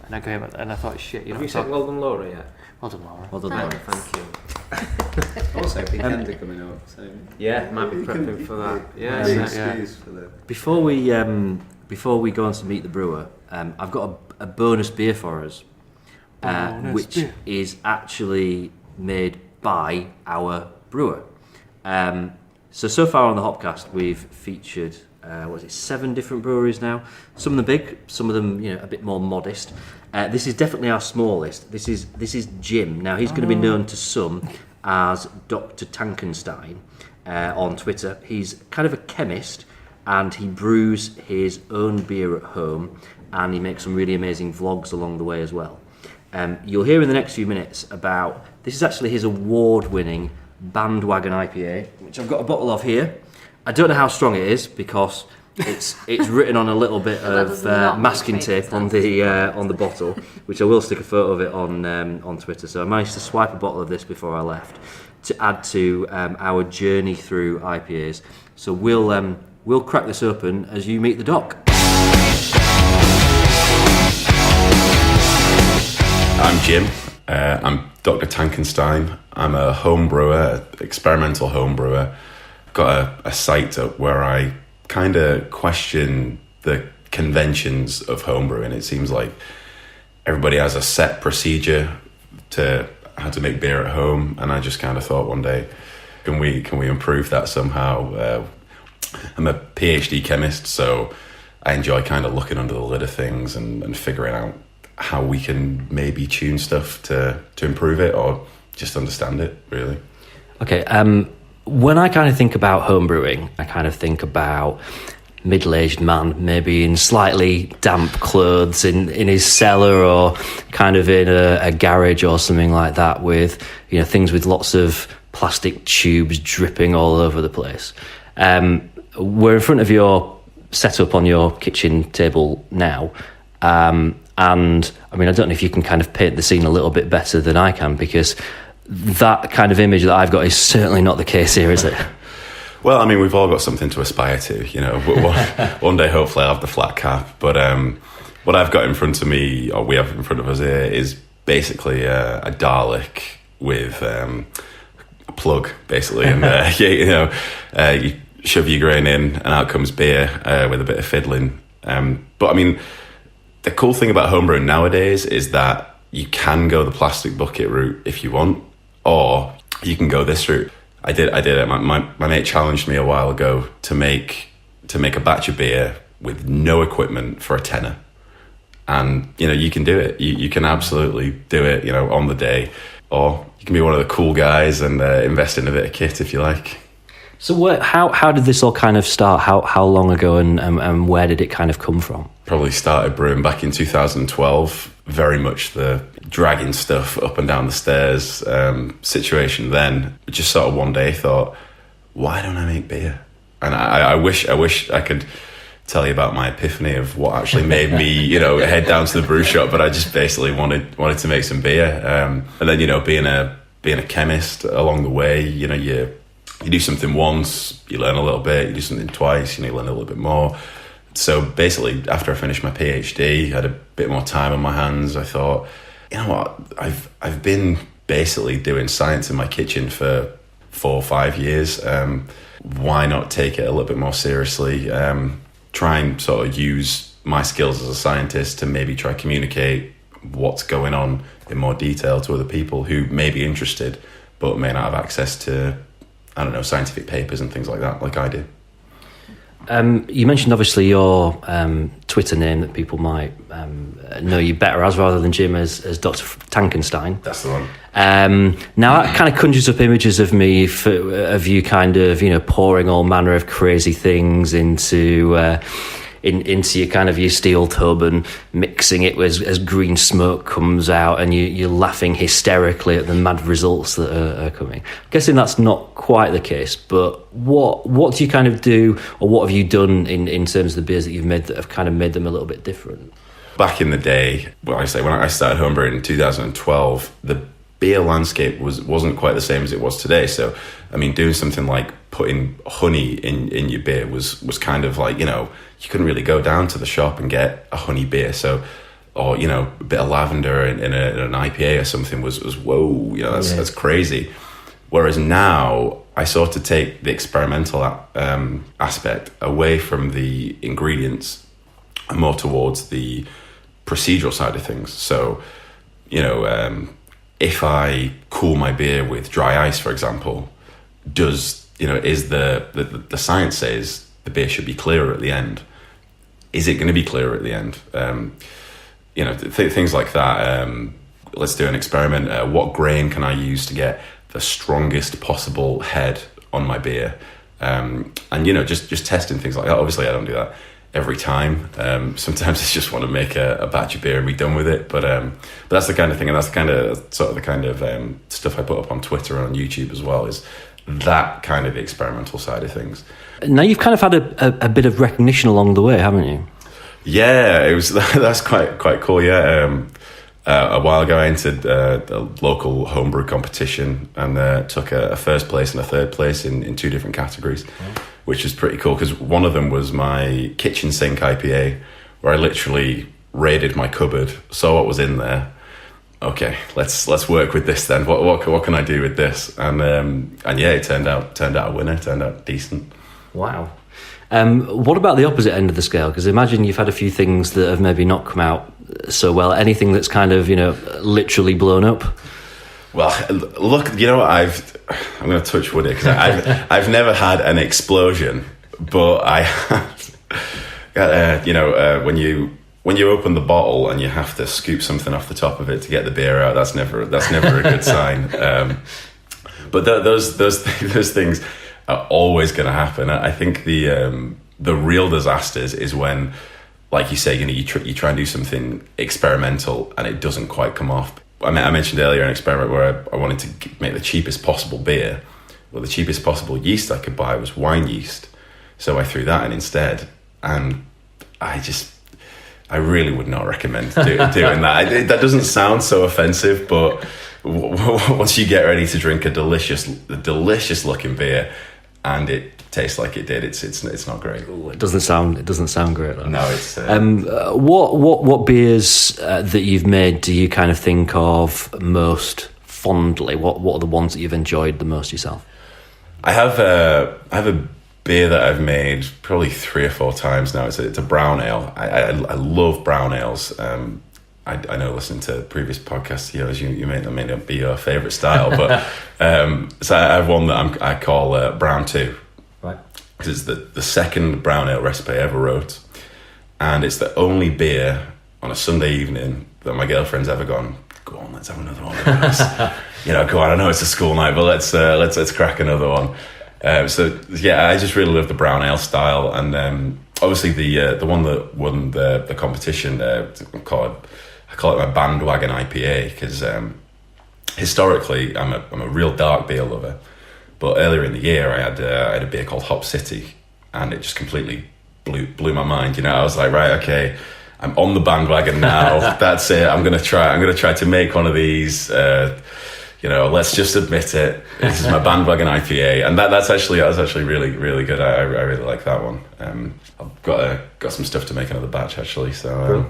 And I came and I thought, shit. Have you said well done, Laura, yet? Well done, Laura. Well done, Laura. Thank you. Also, weekends are coming up, so yeah, might be prepping for that. Yeah. Excuse for the. Before we go on to meet the brewer, I've got a bonus beer for us, which is actually made by our brewer. So far on the Hopcast, we've featured 7 different breweries now. Some of them big, some of them a bit more modest. This is definitely our smallest. This is Jim. Now he's going to be known to some as Dr. Tankenstein on Twitter. He's kind of a chemist, and he brews his own beer at home, and he makes some really amazing vlogs along the way as well. You'll hear in the next few minutes about, this is actually his award-winning Bandwagon IPA, which I've got a bottle of here. I don't know how strong it is because it's written on a little bit of masking tape on the bottle, which I will stick a photo of it on Twitter. So I managed to swipe a bottle of this before I left to add to our Journey Through IPAs. So we'll crack this open as you meet the doc. I'm Jim. I'm Dr. Tankenstein. I'm a home brewer, experimental home brewer. Got a site up where I kind of question the conventions of homebrewing. It seems like everybody has a set procedure to how to make beer at home, and I just kind of thought one day, can we improve that somehow? I'm a PhD chemist, so I enjoy kind of looking under the lid of things and figuring out how we can maybe tune stuff to improve it or just understand it, really. Okay, when I kind of think about home brewing, I kind of think about middle-aged man, maybe in slightly damp clothes in his cellar or kind of in a garage or something like that with, things with lots of plastic tubes dripping all over the place. We're in front of your setup on your kitchen table now. And I mean, I don't know if you can kind of paint the scene a little bit better than I can, because that kind of image that I've got is certainly not the case here, is it? Well, I mean, we've all got something to aspire to, One day, hopefully, I'll have the flat cap. But what I've got in front of me, or we have in front of us here, is basically a Dalek with a plug, basically. And, you shove your grain in, and out comes beer with a bit of fiddling. But, I mean, the cool thing about homebrewing nowadays is that you can go the plastic bucket route if you want, or you can go this route. I did it. My mate challenged me a while ago to make a batch of beer with no equipment for a tenner. And, you can do it. You can absolutely do it, on the day. Or you can be one of the cool guys and invest in a bit of kit if you like. So how did this all kind of start? How long ago and where did it kind of come from? Probably started brewing back in 2012. Very much the dragging stuff up and down the stairs situation then. Just sort of one day thought, why don't I make beer? And I wish I could tell you about my epiphany of what actually made me, head down to the brew shop, but I just basically wanted to make some beer. And then, being a chemist along the way, you do something once, you learn a little bit, you do something twice, you learn a little bit more. So basically, after I finished my PhD, I had a bit more time on my hands. I thought, you know what, I've been basically doing science in my kitchen for 4 or 5 years. Why not take it a little bit more seriously? Try and sort of use my skills as a scientist to maybe try to communicate what's going on in more detail to other people who may be interested, but may not have access to, I don't know, scientific papers and things like that, like I do. You mentioned obviously your Twitter name that people might know you better as, rather than Jim, as Dr. Tankenstein. That's the one. Now that kind of conjures up images of me of you kind of, you know, pouring all manner of crazy things into your kind of your steel tub and mixing it as green smoke comes out, and you're laughing hysterically at the mad results that are coming. I'm guessing that's not quite the case, but what do you kind of do, or what have you done in terms of the beers that you've made that have kind of made them a little bit different? Back in the day, when I started homebrewing in 2012, the beer landscape wasn't quite the same as it was today. So, I mean, doing something like putting honey in your beer was kind of like, you know, you couldn't really go down to the shop and get a honey beer. So, or, you know, a bit of lavender in an IPA or something was whoa, you know, that's crazy. Whereas now, I sort of take the experimental aspect away from the ingredients and more towards the procedural side of things. So, you know, if I cool my beer with dry ice, for example, is the science says the beer should be clearer at the end. Is it going to be clearer at the end? You know, things like that. Let's do an experiment. What grain can I use to get the strongest possible head on my beer? And, you know, just testing things like that. Obviously, I don't do that every time. Sometimes I just want to make a batch of beer and be done with it. But that's the kind of thing, and that's the kind of stuff I put up on Twitter and on YouTube as well, is that kind of experimental side of things. Now you've kind of had a bit of recognition along the way, haven't you? Yeah, that's quite cool. Yeah, a while ago I entered a local homebrew competition and took a first place and a third place in two different categories, which is pretty cool because one of them was my kitchen sink IPA, where I literally raided my cupboard, saw what was in there. Okay, let's work with this then. What can I do with this? And yeah, it turned out a winner. Turned out decent. Wow. What about the opposite end of the scale? Because imagine you've had a few things that have maybe not come out so well. Anything that's kind of, you know, literally blown up? Well, look, you know what, I'm going to touch wood here because I've never had an explosion, but I have. When you open the bottle and you have to scoop something off the top of it to get the beer out, that's never a good sign. But those things are always going to happen. I think the real disasters is when, like you say, you know, you try and do something experimental and it doesn't quite come off. I mentioned earlier an experiment where I wanted to make the cheapest possible beer. Well, the cheapest possible yeast I could buy was wine yeast, so I threw that in instead. And I really would not recommend doing that. That doesn't sound so offensive, but once you get ready to drink a delicious looking beer, and it tastes like it did, it's not great. It doesn't sound great, though. No, it's. What beers that you've made do you kind of think of most fondly? What are the ones that you've enjoyed the most yourself? I have a beer that I've made probably 3 or 4 times now. It's a brown ale. I love brown ales. I know, listening to previous podcasts, you know, you may not be your favourite style, but so I have one that I call Brown 2. Right. Because it's the second brown ale recipe I ever wrote, and it's the only beer on a Sunday evening that my girlfriend's ever gone, go on, let's have another one. You know, go on, I know it's a school night, but let's crack another one. So yeah, I just really love the brown ale style, and obviously the one that won the competition, I call it my bandwagon IPA because historically I'm a real dark beer lover, but earlier in the year I had a beer called Hop City, and it just completely blew my mind. You know, I was like, right, okay, I'm on the bandwagon now. That's it. I'm gonna try to make one of these. You know, let's just admit it. This is my bandwagon IPA, and that's actually really, really good. I really like that one. I've got some stuff to make another batch actually. So.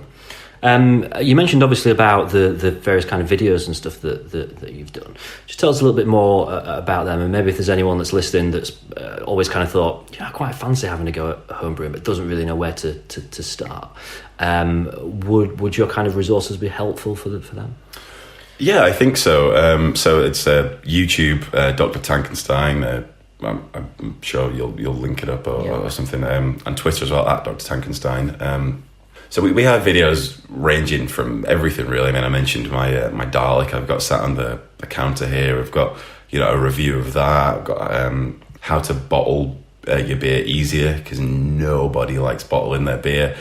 You mentioned obviously about the various kind of videos and stuff that you've done. Just tell us a little bit more about them, and maybe if there's anyone that's listening that's always kind of thought, yeah, I quite fancy having a go at homebrewing, but doesn't really know where to start. Would your kind of resources be helpful for them? Yeah, I think so. So it's YouTube, Dr. Tankenstein, I'm sure you'll link it up or something. And Twitter as well, at Dr. Tankenstein. So we have videos ranging from everything, really. I mean, I mentioned my Dalek I've got sat on the counter here. We've got, a review of that. I've got how to bottle your beer easier, because nobody likes bottling their beer.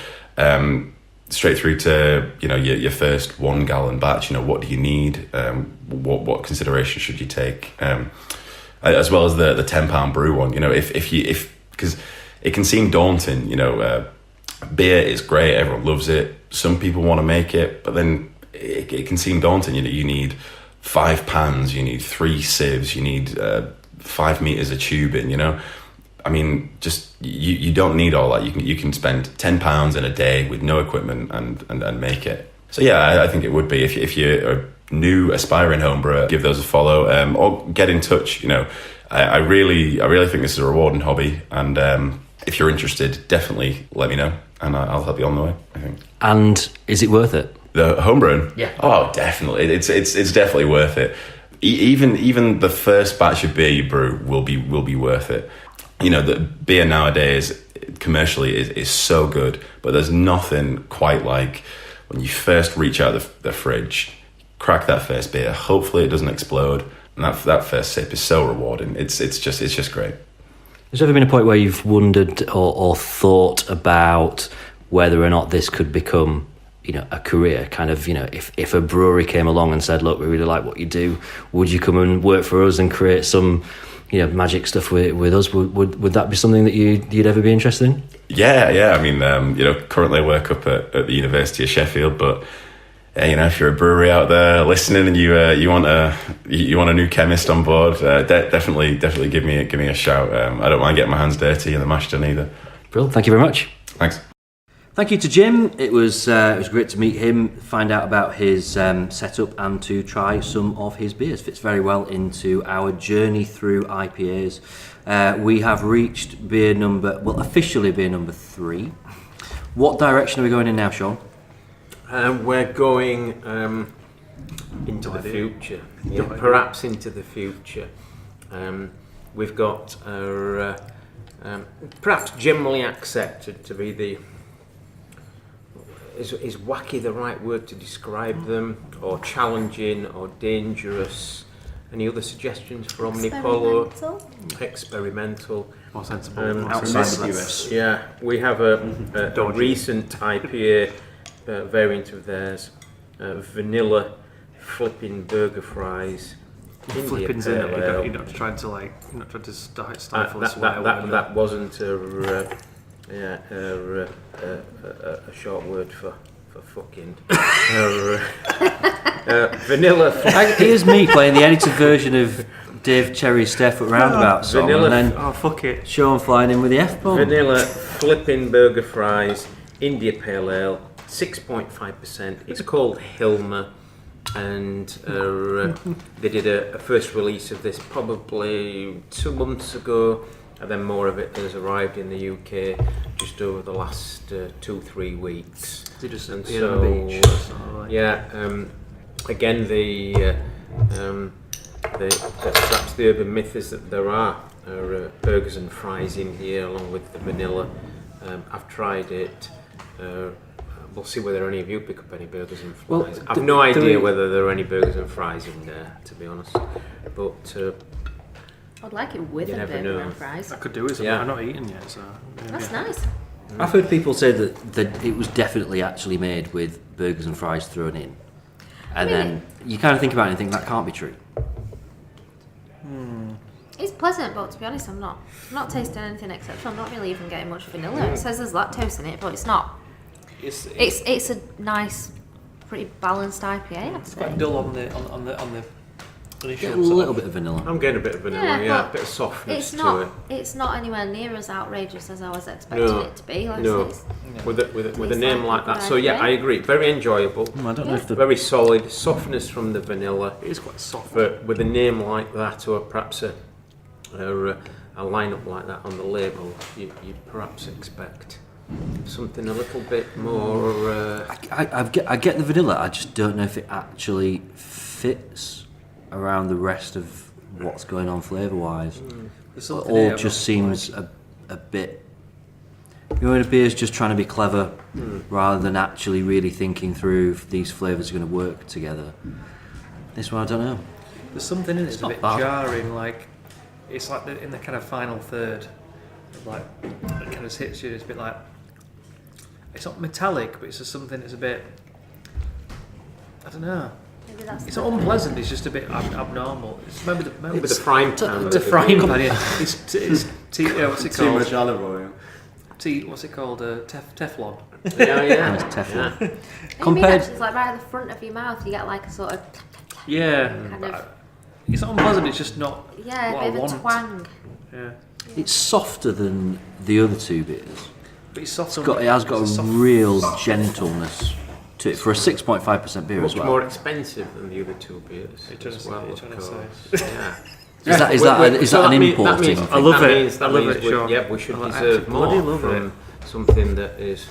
Straight through to, your first 1 gallon batch. What do you need? What consideration should you take? As well as the £10 brew one. Because it can seem daunting. Beer is great, everyone loves it. Some people want to make it, but then it can seem daunting. You need 5 pans, you need 3 sieves, you need 5 meters of tubing. I mean, just you don't need all that. You can spend £10 in a day with no equipment and make it. So yeah, I think it would be if you're a new aspiring homebrewer, give those a follow, or get in touch. I really think this is a rewarding hobby, and if you're interested, definitely let me know, and I'll help you on the way, I think. And is it worth it? The homebrewing? Yeah. Oh, definitely. It's definitely worth it. Even the first batch of beer you brew will be worth it. The beer nowadays commercially is so good, but there's nothing quite like when you first reach out the fridge, crack that first beer. Hopefully it doesn't explode, and that first sip is so rewarding. It's just great. Has there ever been a point where you've wondered or thought about whether or not this could become, a career? Kind of, if a brewery came along and said, look, we really like what you do, would you come and work for us and create some, magic stuff with us? Would that be something that you'd ever be interested in? Yeah. I mean, currently I work up at the University of Sheffield, but if you're a brewery out there listening and you want a new chemist on board, definitely give me a shout. I don't mind getting my hands dirty and the mash done either. Brilliant. Thank you very much. Thanks. Thank you to Jim. It was great to meet him, find out about his setup, and to try some of his beers. Fits very well into our journey through IPAs. We have reached officially beer number 3. What direction are we going in now, Sean? We're going into the future. Perhaps into the future. We've got our perhaps generally accepted to be the... Is wacky the right word to describe them, or challenging, or dangerous? Any other suggestions for Omnipollo? Experimental. More sensible. Outside the US. Yeah, we have a recent IPA variant of theirs, vanilla flipping burger fries. Flipping's in it. You're not trying to stifle this swear. That wasn't a short word for fucking. Vanilla. Here's me playing the edited version of Dave Cherry's Step at Roundabout song, vanilla, and then fuck it, Sean flying in with the F-bomb. Vanilla flipping burger fries, India Pale Ale, 6.5%. It's called Hilmer, and they did a first release of this probably 2 months ago. And then more of it has arrived in the UK just over the last 2-3 weeks. They just and so, on the beach. Yeah, again perhaps the urban myth is that there are burgers and fries in here along with the vanilla. I've tried it. We'll see whether any of you pick up any burgers and fries. Well, I've no idea whether there are any burgers and fries in there, to be honest. But I'd like it with a burger and fries. I could do it. I'm not eating yet, so that's nice. I've heard people say that it was definitely actually made with burgers and fries thrown in, and then you kind of think about it and think that can't be true. It's pleasant, but to be honest, I'm not tasting anything exceptional. I'm not really even getting much vanilla. It says there's lactose in it, but it's not. It's a nice, pretty balanced IPA. It's quite dull on the Get a little bit of vanilla. I'm getting a bit of vanilla, a bit of softness to it. It's not anywhere near as outrageous as I was expecting it to be. With a name like that. So yeah, I agree. Very enjoyable. I don't know if very solid softness from the vanilla. It is quite soft. But with a name like that, or perhaps a lineup like that on the label, you'd perhaps expect something a little bit more. I get the vanilla. I just don't know if it actually fits around the rest of what's going on flavour-wise. It All all just seems a bit... You know, the beer's just trying to be clever rather than actually really thinking through if these flavours are going to work together. This one, I don't know. There's something in it that's a not bit bad. jarring, like it's like in the kind of final third, like it kind of hits you. It's a bit like it's not metallic, but it's just something that's a bit. I don't know. Maybe that's It's not unpleasant. It's just a bit abnormal. It's maybe the frying pan. It's a frying pan. Yeah. It's what's it Too called? much olive oil. What's it called? Teflon. Yeah. It's Teflon. Maybe Compared- actually, it's like right at the front of your mouth, you get like a sort of Yeah. kind of It's not unpleasant. It's just not. yeah, what a I bit of a want. twang. Yeah. It's softer than the other two beers. But it's soft. It has got a real gentleness to it for a 6.5% beer Much as well. more expensive than the other two beers You're as trying well, to of say- course. Yeah. Is that an importing thing? I love that it. Means, that I love means it, we, Sean. yeah, we should I deserve actually bloody more love from something that is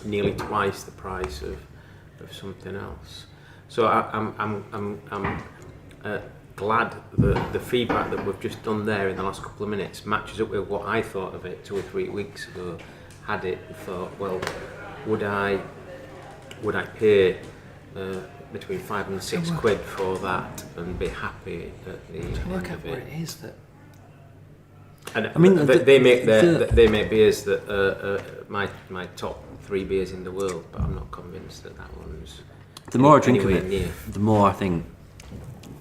nearly twice the price of something else. So I'm glad that the feedback that we've just done there in the last couple of minutes matches up with what I thought of it 2 or 3 weeks ago. Had it and thought, well, would I pay between £5 and £6 for that and be happy at the end Look at of what it? it is that. And I mean, they make beers that my top 3 beers in the world, but I'm not convinced that one's. The more I drink of anywhere it, near. the more I think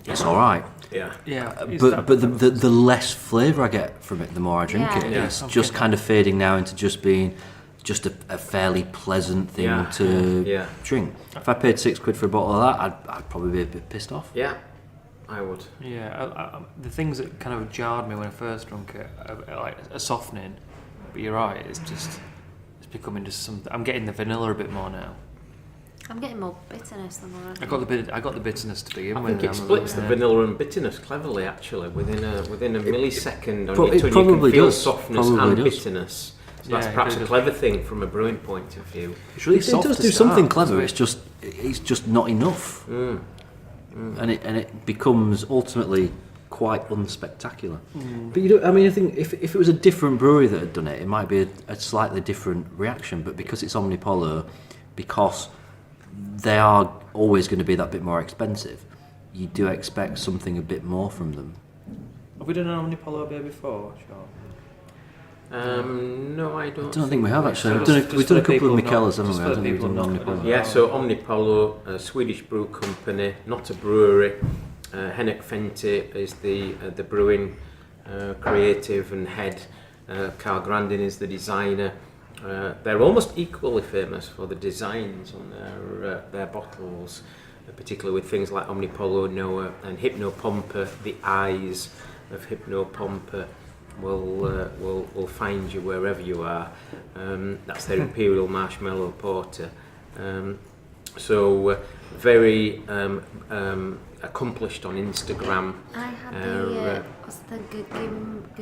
it's all right. Yeah. Yeah. But the less flavour I get from it, the more I drink Yeah. it. Yeah. It's just kind of fading now into just being just a fairly pleasant thing to drink. If I paid £6 for a bottle of that, I'd probably be a bit pissed off. Yeah, I would. Yeah, the things that kind of jarred me when I first drank it, are like a softening. But you're right, it's becoming just something. I'm getting the vanilla a bit more now. I'm getting more bitterness than what I got the bitterness to begin I with. think it splits the vanilla and bitterness cleverly, actually, within a millisecond on your it tongue. You probably can feel does. softness Probably and does. bitterness. So Yeah, that's it perhaps a does. clever thing from a brewing point of view. It's really It soft does to do something start, clever. doesn't it? It's just not enough, and it becomes ultimately quite unspectacular. But I think if it was a different brewery that had done it, it might be a slightly different reaction. But because it's Omnipollo, because they are always going to be that bit more expensive, you do expect something a bit more from them. Have we done an Omnipollo beer before, Sean? No, I don't. I don't think we have actually. So We've done a just for couple of the people Michelas, haven't not- we? I just for don't the think we've done people not- Omnipollo. Yeah, so Omnipollo, a Swedish brew company, not a brewery. Henrik Fenty is the brewing creative and head. Carl Grandin is the designer. They're almost equally famous for the designs on their bottles, particularly with things like Omnipollo, Noah, and Hypnopompa. The eyes of Hypnopompa will find you wherever you are. That's their Imperial Marshmallow Porter. So very accomplished on Instagram. I had what's the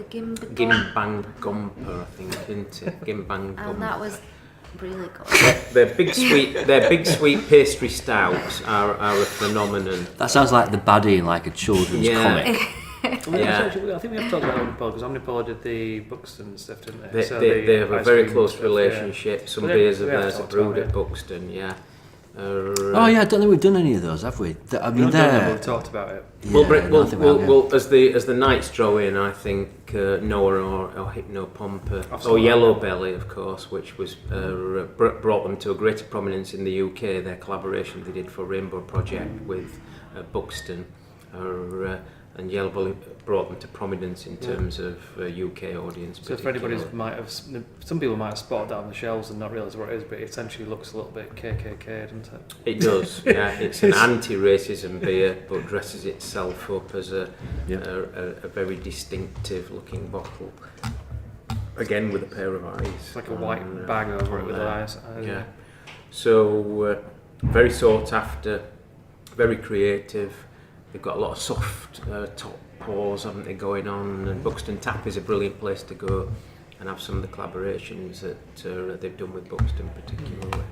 Gimbang Gompa, I think, isn't it? Gimbang Gompa. and that was really good. Their big sweet pastry stouts are a phenomenon. That sounds like the baddie in like a children's comic. Yeah. I think we have talked about Omnipollo because Omnipollo did the Buxton stuff, didn't they? They have a ice very cream close stuff, relationship. Some Well, beers of we have theirs are talked brewed about at it. Buxton, yeah. Oh yeah, I don't think we've done any of those, have we? I mean, We've they're talked about it. Well, as the nights draw in, I think Noah or Hypnopompa or Yellow Belly, of course, which was brought them to a greater prominence in the UK. Their collaboration they did for Rainbow Project with Buxton, and Yellow Belly brought them to prominence in terms of UK audience. So for anybody who might have, some people might have spotted that on the shelves and not realise what it is, but it essentially looks a little bit KKK, doesn't it? It does, yeah. It's an anti-racism beer, but dresses itself up as a very distinctive looking bottle. Again, with a pair of eyes. It's like a white bag over it with eyes. Yeah. So very sought after, very creative. They've got a lot of soft top pours, haven't they, going on? And Buxton Tap is a brilliant place to go and have some of the collaborations that they've done with Buxton particularly.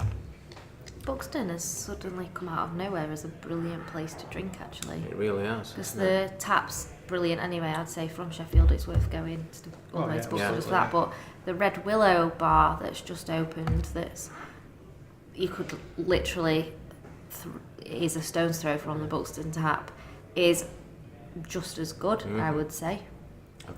Buxton has suddenly come out of nowhere as a brilliant place to drink, actually. It really has. Because the taps brilliant anyway. I'd say from Sheffield it's worth going all the way to Buxton for that. But the Red Willow bar that's just opened, that's you could literally is a stone's throw from the Buxton tap, is just as good, I would say.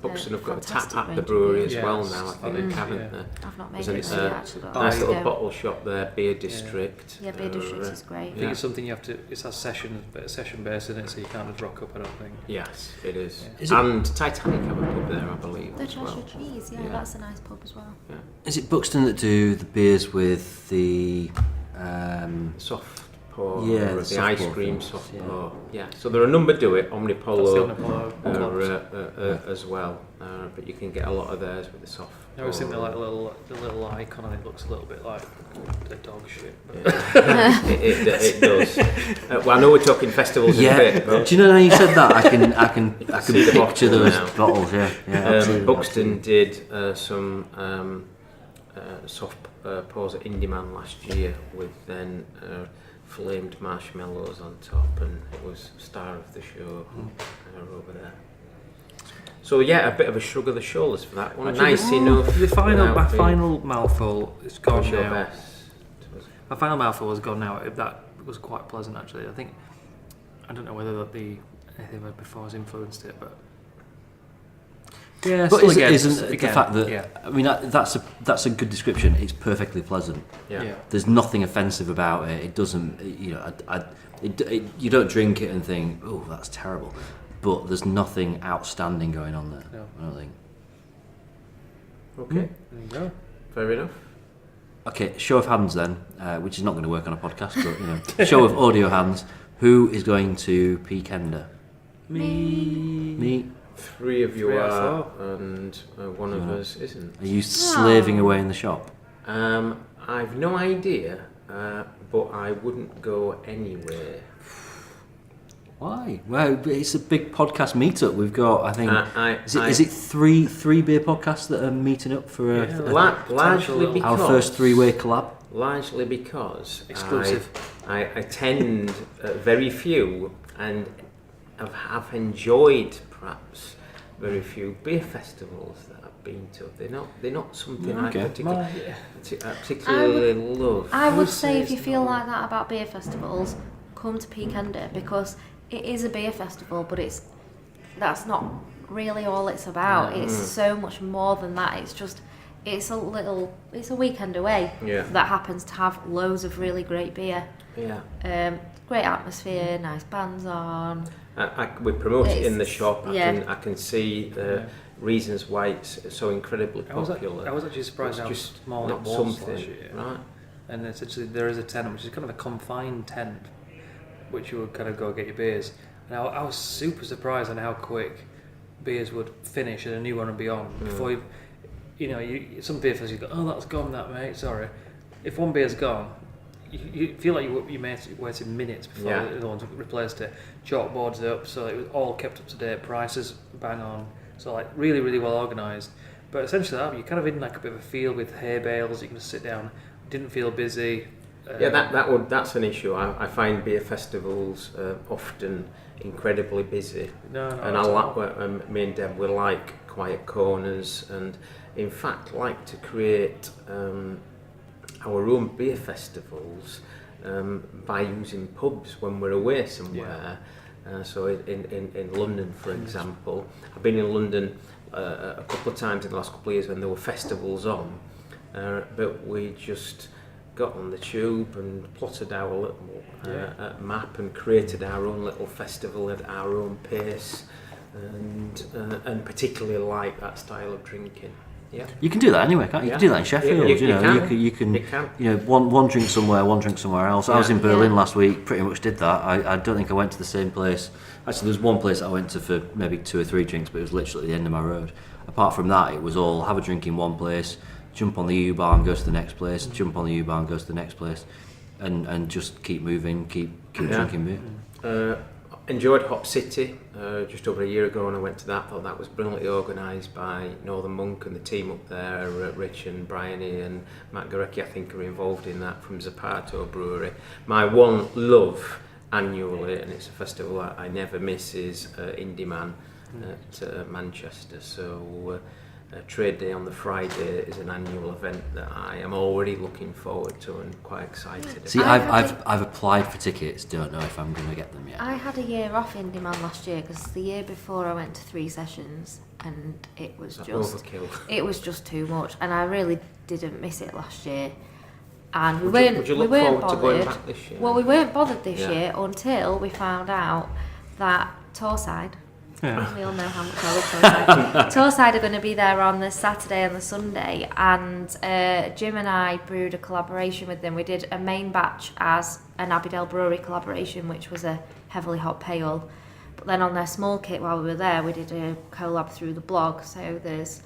Buxton have got a tap at the brewery as well now, I think, they haven't they? I've not made it really, actually. Nice little bottle shop there, Beer District. Yeah, Beer District is great. I think it's something you have to, it's a session based, isn't it? So you can't just rock up, I don't think. Yes, it is. Yeah. And Titanic have a pub there, I believe. The Cheshire Cheese, that's a nice pub as well. Yeah. Is it Buxton that do the beers with the soft pour, the the ice cream soft pour? Yeah, so there are a number do it, Omnipollo as well, but you can get a lot of theirs with the soft. I always think they're like the little icon, and it looks a little bit like the dog shit. It does. Well, I know we're talking festivals in a bit. But do you know how you said that? I can picture those bottles. Yeah. Buxton did some soft pours at Indieman last year with then flamed marshmallows on top, and it was star of the show over there. So yeah, a bit of a shrug of the shoulders for that one. Actually, nice enough. The final mouthful is gone What's your now. best? My final mouthful has gone now. That was quite pleasant actually. I don't know whether anything before has influenced it, but yeah. But isn't the fact that I mean that's a good description. It's perfectly pleasant. Yeah. There's nothing offensive about it. It doesn't. You don't drink it and think, oh, that's terrible. But there's nothing outstanding going on there. No. I don't think. Okay. There you go. Fair enough. Okay, show of hands then, which is not going to work on a podcast, but show of audio hands. Who is going to Peakender? Me. 3 of you are, and one of us isn't. Are you slaving away in the shop? I've no idea, but I wouldn't go anywhere. Why? Well, it's a big podcast meetup. We've got, I think, is it three beer podcasts that are meeting up for largely because our first 3-way collab? Largely because exclusive. I attend very few and have enjoyed perhaps very few beer festivals that I've been to. They're not something I particularly love. I would say if you feel like that about beer festivals, come to Peakender, because it is a beer festival, but that's not really all it's about. It's so much more than that. It's a weekend away that happens to have loads of really great beer. Yeah. Great atmosphere, nice bands on. We promote it in the shop. I can see the reasons why it's so incredibly popular. I was actually surprised how small it was last year. Right. And essentially there is a tent, which is kind of a confined tent, which you would kind of go get your beers. And I was super surprised on how quick beers would finish and a new one would be on. Before some beer festivals you go, oh, that's gone, that mate, sorry. If one beer's gone, you feel like you waited minutes before the other one's replaced it. Chalkboards up, so it was all kept up to date, prices bang on, so like really, really well organised. But essentially you're kind of in like a bit of a field with hay bales, you can just sit down, didn't feel busy. That's an issue. I find beer festivals often incredibly busy. Me and Deb, we like quiet corners, and in fact like to create our own beer festivals by using pubs when we're away somewhere. So in London, for example, I've been in London a couple of times in the last couple of years when there were festivals on, but we just got on the tube and plotted our little map and created our own little festival at our own pace, and particularly like that style of drinking. Yeah, you can do that anyway, can't you? You can do that in Sheffield. You can one drink somewhere, one drink somewhere else. I was in Berlin last week, pretty much did that. I don't think I went to the same place. Actually, there's one place I went to for maybe 2 or 3 drinks, but it was literally at the end of my road. Apart from that, it was all have a drink in one place, jump on the U-bar and go to the next place, jump on the U-bar and go to the next place, and just keep moving, keep drinking beer. Enjoyed Hop City just over a year ago when I went to that. Thought that was brilliantly organised by Northern Monk and the team up there. Rich and Bryony and Matt Gorecki, I think, are involved in that from Zapato Brewery. My one love annually, and it's a festival that I never miss, is Indieman. at Manchester. So Trade Day on the Friday is an annual event that I am already looking forward to and quite excited. See, I've applied for tickets. Don't know if I'm going to get them yet. I had a year off in demand last year because the year before I went to 3 sessions and it was just overkill. It was just too much, and I really didn't miss it last year. And Would you look forward to going back this year? Well, we weren't bothered this year until we found out that Torside. Yeah. We all know how much I love Torside. Torside are going to be there on the Saturday and the Sunday, and Jim and I brewed a collaboration with them. We did a main batch as an Abbeydale Brewery collaboration, which was a heavily hop pale. But then on their small kit while we were there, we did a collab through the blog. So there's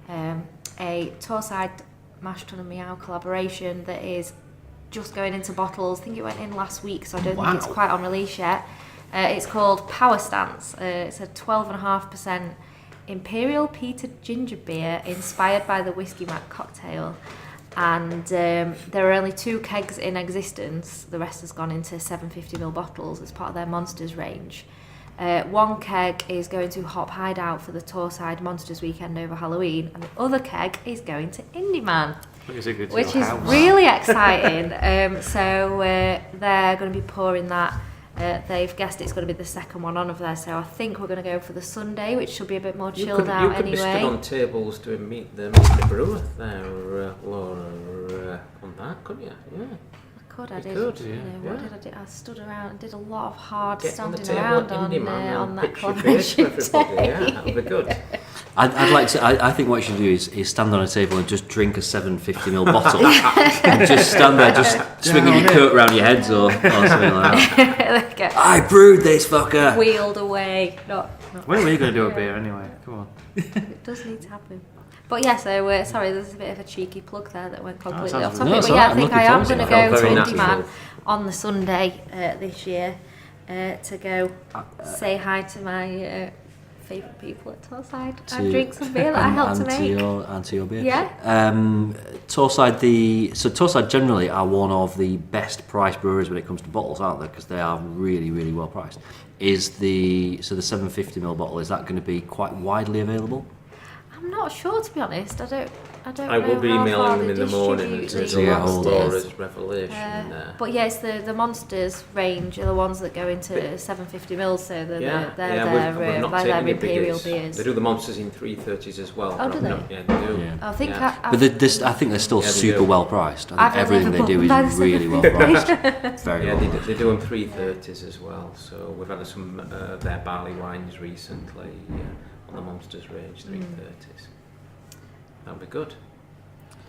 a Torside Mash Tun and Meow collaboration that is just going into bottles. I think it went in last week, so I don't think it's quite on release yet. It's called Power Stance. It's a 12.5% Imperial Peated Ginger Beer inspired by the Whiskey Mac cocktail. And there are only 2 kegs in existence. The rest has gone into 750ml bottles as part of their Monsters range. 1 keg is going to Hop Hideout for the Torside Monsters weekend over Halloween, and the other keg is going to Indie Man, which is really exciting. So they're going to be pouring that. They've guessed it's going to be the second one on of there, so I think we're going to go for the Sunday, which should be a bit more chilled out anyway. You could be stood on tables doing meet the brewer there, Laura, on that, couldn't you? Yeah. What did I do? I stood around and did a lot of hard standing around on that collaboration day. Yeah, that'll be good. I'd like to. I think what you should do is stand on a table and just drink a 750ml bottle, and just stand there, just swinging your coat around your heads or something like that. I brewed this fucker. Wheeled away. When are we going to do a beer anyway? Come on. It does need to happen. But yeah, so sorry, there's a bit of a cheeky plug there that went completely off topic. But yeah, I think I am going to go to Indie Man on the Sunday this year to go say hi to my favourite people at Torside and drink some beer that I helped to make. And to your beer. Yeah. Torside generally are one of the best priced breweries when it comes to bottles, aren't they? Because they are really, really well priced. The 750ml bottle, is that going to be quite widely available? I'm not sure, to be honest. I don't I will be emailing them in the morning and taking Laura's revelation there. But yeah, it's the Monsters range are the ones that go into 750ml, so they're their Imperial beers. They do the Monsters in 330s as well. Oh, do they? Yeah, they do. I think I think they're still super well priced. I think everything they do is really well priced. Very well priced. They do them 330s as well. So we've had some their barley wines recently on the Monsters range, 330s. That'll be good.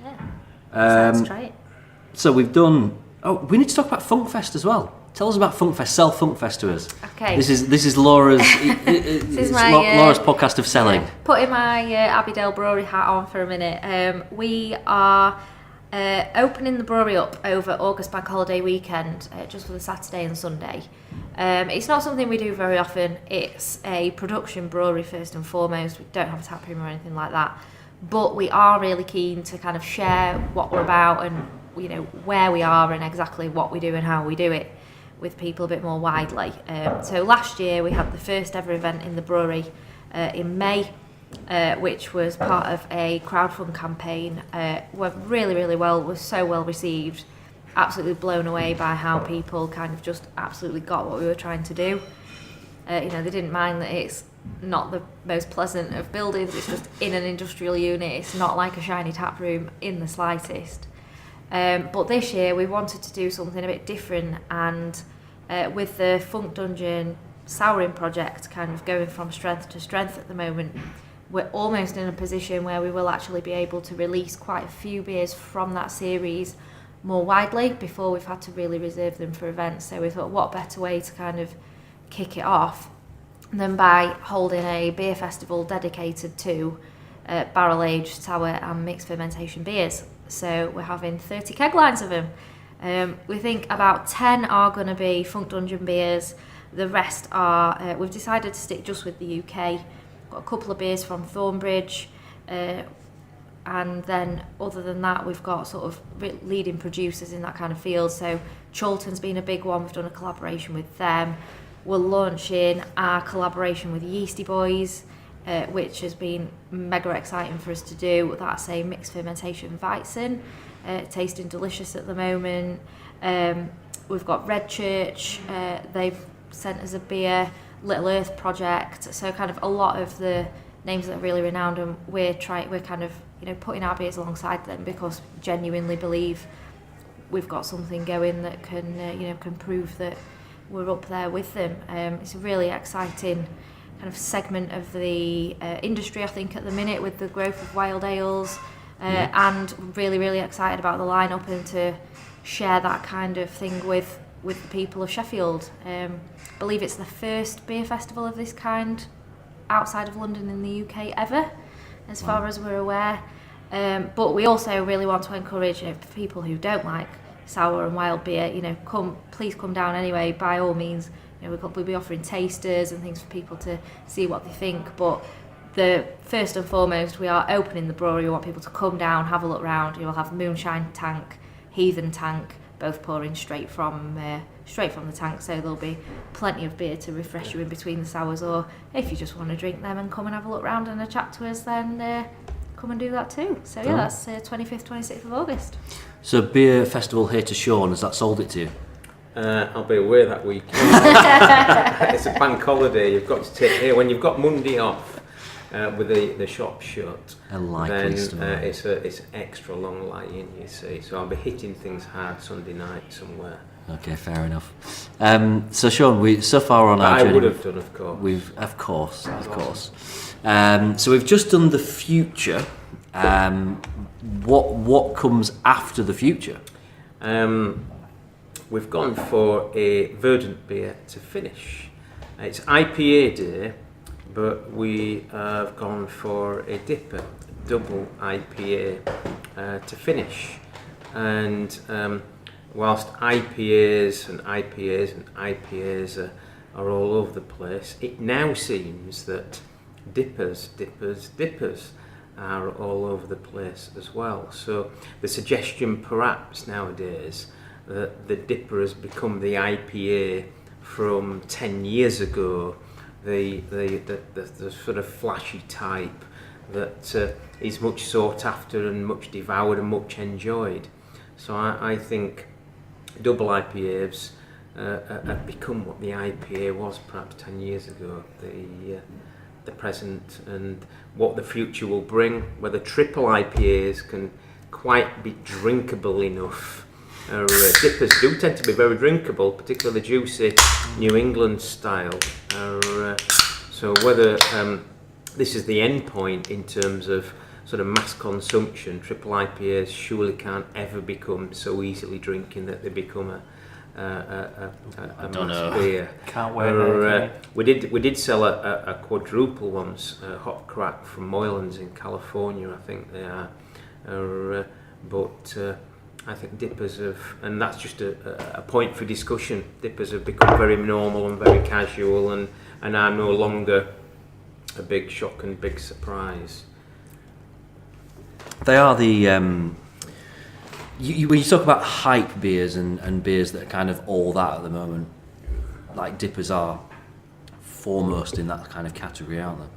Yeah. Let's try it. So we've done. Oh, we need to talk about Funkfest as well. Tell us about Funkfest. Sell Funkfest to us. Okay. This is Laura's. Laura's podcast of selling. Putting my Abbeydale Brewery hat on for a minute. We are opening the brewery up over August Bank Holiday weekend, just for the Saturday and Sunday. It's not something we do very often. It's a production brewery first and foremost. We don't have a tap room or anything like that. But we are really keen to kind of share what we're about and where we are and exactly what we do and how we do it with people a bit more widely. So last year we had the first ever event in the brewery in May, which was part of a crowdfund campaign. Went really, really well. Was so well received. Absolutely blown away by how people kind of just absolutely got what we were trying to do. They didn't mind that it's not the most pleasant of buildings, it's just in an industrial unit, it's not like a shiny tap room in the slightest. But this year we wanted to do something a bit different, and with the Funk Dungeon souring project kind of going from strength to strength at the moment, we're almost in a position where we will actually be able to release quite a few beers from that series more widely before we've had to really reserve them for events. So we thought, what better way to kind of kick it off than by holding a beer festival dedicated to barrel-aged, sour and mixed fermentation beers. So we're having 30 keg lines of them. We think about 10 are going to be Funk Dungeon beers. The rest are, we've decided to stick just with the UK. Got a couple of beers from Thornbridge, and then other than that we've got sort of leading producers in that kind of field. So Chorlton's been a big one, we've done a collaboration with them. we're launching our collaboration with Yeasty Boys, which has been mega exciting for us to do. That's a mixed fermentation Weizen, tasting delicious at the moment. We've got Red Church, they've sent us a beer, Little Earth Project, so kind of a lot of the names that are really renowned, and we're kind of, you know, putting our beers alongside them because we genuinely believe we've got something going that can, you know, can prove that we're up there with them. It's a really exciting kind of segment of the industry, I think, at the minute with the growth of wild ales, and really, really excited about the lineup and to share that kind of thing with the people of Sheffield. I believe it's the first beer festival of this kind outside of London in the UK ever, as far as we're aware. But we also really want to encourage, you know, people who don't like sour and wild beer, you know, please come down anyway, by all means. You know, we'll be offering tasters and things for people to see what they think. But first and foremost, we are opening the brewery. We want people to come down, have a look round. You'll have Moonshine Tank, Heathen Tank, both pouring straight from the tank, so there'll be plenty of beer to refresh you in between the sours, or if you just want to drink them and come and have a look round and a chat to us, then come and do that too. So yeah, that's 25th, 26th of August. So beer festival here to Sean, has that sold it to you? I'll be away that week. It's a bank holiday. You've got to take here when you've got Monday off with the shop shut. Then it's extra long lie-in, you see. So I'll be hitting things hard Sunday night somewhere. Okay, fair enough. So Sean, so far on our journey, I would have done, of course. Of course. So we've just done the future. What comes after the future? We've gone for a Verdant beer to finish. It's IPA day, but we have gone for a dipper, double IPA to finish. And whilst IPAs are all over the place, it now seems that dippers are all over the place as well. So the suggestion perhaps nowadays that the dipper has become the IPA from 10 years ago, the sort of flashy type that is much sought after and much devoured and much enjoyed. So I think double IPAs have become what the IPA was perhaps 10 years ago, the present, and what the future will bring, whether triple IPAs can quite be drinkable enough. Dippers do tend to be very drinkable, particularly juicy New England style. So whether this is the end point in terms of sort of mass consumption, triple IPAs surely can't ever become so easily drinking that they become a mass beer. Can't wait. We did sell a quadruple once, Hop Crack from Moylan's in California, I think they are. But I think dippers have, and that's just a point for discussion, dippers have become very normal and very casual and are no longer a big shock and big surprise. They are the when you talk about hype beers and beers that are kind of all that at the moment, like dippers are foremost in that kind of category, aren't they?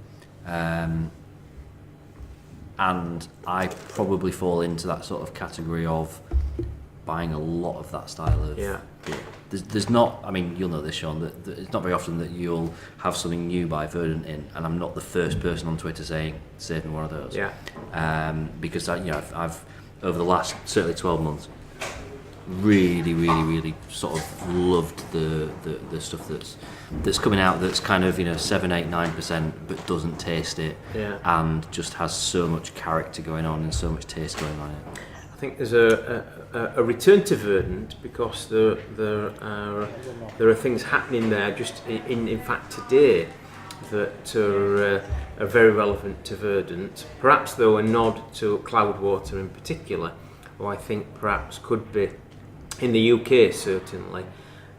And I probably fall into that sort of category of buying a lot of that style of beer. There's not, I mean, you'll know this, Sean, that it's not very often that you'll have something new by Verdant in, and I'm not the first person on Twitter saying, save me one of those. Because I've over the last certainly 12 months really sort of loved the stuff that's coming out that's kind of 7, 8, 9% but doesn't taste it, and just has so much character going on and so much taste going on in it. I think there's a return to Verdant because there are things happening there just in fact today that are very relevant to Verdant. Perhaps though a nod to Cloudwater in particular, who I think perhaps could be in the UK certainly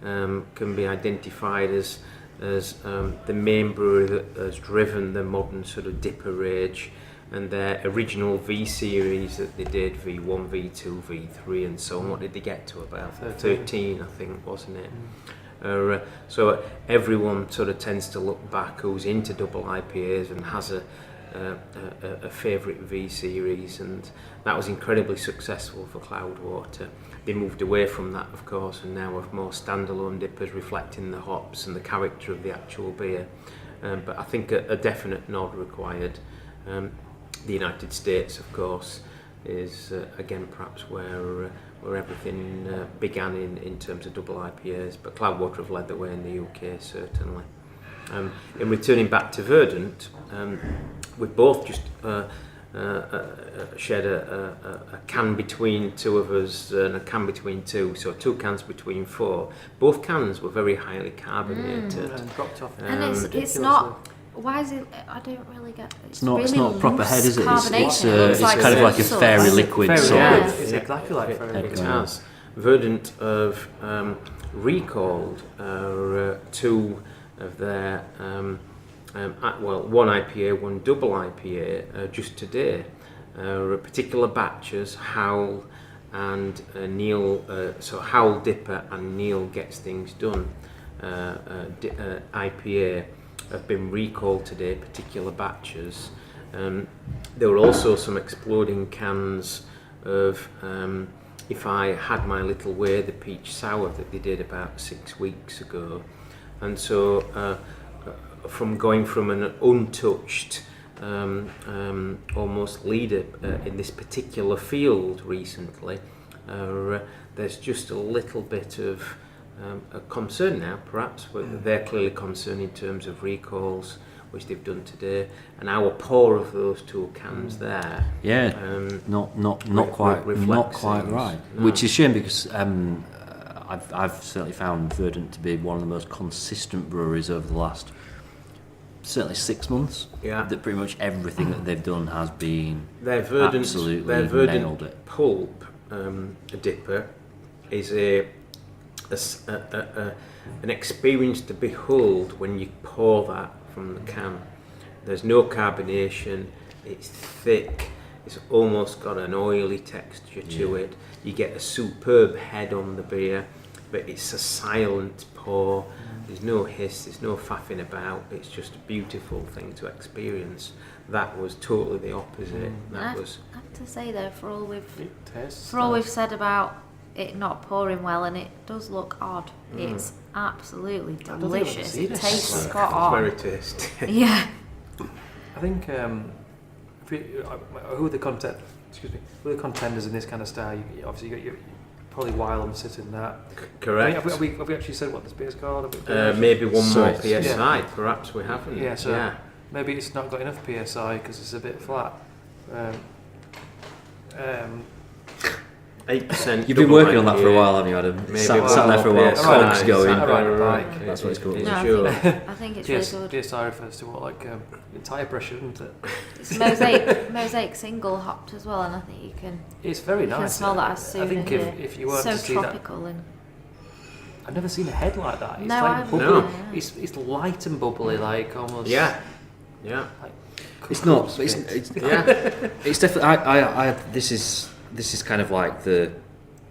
can be identified as the main brewery that has driven the modern sort of dipper rage, and their original V series that they did, V1, V2, V3 and so on. What did they get to? About 13 I think, wasn't it? So everyone sort of tends to look back who's into double IPAs and has a favourite V series, and that was incredibly successful for Cloudwater. They moved away from that, of course, and now have more standalone dippers reflecting the hops and the character of the actual beer. But I think a definite nod required. The United States, of course, is again perhaps where everything began in terms of double IPAs, but Cloudwater have led the way in the UK certainly. In returning back to Verdant, we've both just shared a can between two of us and a can between two, so 2 cans between 4. Both cans were very highly carbonated. And dropped off. And it's not. Why is it? I don't really get. It's not really a proper head, is it? It's carbonation. kind of like a fairy liquid sort yeah. of. It's exactly like fairy It liquid. has. Verdant have recalled 2 of their one IPA, one double IPA just today. Particular batches, Howl and Neil. So Howl Dipper and Neil Gets Things Done IPA have been recalled today. Particular batches. There were also some exploding cans of If I Had My Little Way, the peach sour that they did about 6 weeks ago, and so. From going from an untouched almost leader in this particular field recently, there's just a little bit of a concern now, perhaps, but they're clearly concerned in terms of recalls, which they've done today, and our pour of those 2 cans there. Yeah, not quite right. No. Which is a shame because I've certainly found Verdant to be one of the most consistent breweries over the last certainly 6 months. Yeah. That pretty much everything that they've done has been absolutely their Verdant nailed it. pulp dipper is an experience to behold when you pour that from the can. There's no carbonation, it's thick, it's almost got an oily texture to it. You get a superb head on the beer, but it's a silent pour. There's no hiss, there's no faffing about, it's just a beautiful thing to experience. That was totally the opposite. I have to say though, for all It we've said about it not pouring well, and it does look odd, it's absolutely delicious. It tastes spot on. It's very tasty. Yeah. I think who are the contenders in this kind of style? Obviously you got your probably Wylam sitting that. Correct. Have we actually said what this beer's called? Maybe one more Sorry. PSI, perhaps we haven't. Yeah, so maybe it's not got enough PSI because it's a bit flat. 8%. You've been working on that for a while, haven't you, Adam? Maybe sat there for a while, PSI. cogs going. Sat around the bike. That's what it's called. It's No, sure. I think it's really good. PSI refers to what, like tyre pressure, isn't it? It's mosaic single hopped as well, and I think you can. It's very You can nice. smell that as soon I think as if you weren't so to see tropical that, and. I've never seen a head like that. It's No, like I've bubbly. No. It's light and bubbly, like almost. Yeah. Like It's not. cooked It's Yeah. it's definitely. I this is kind of like the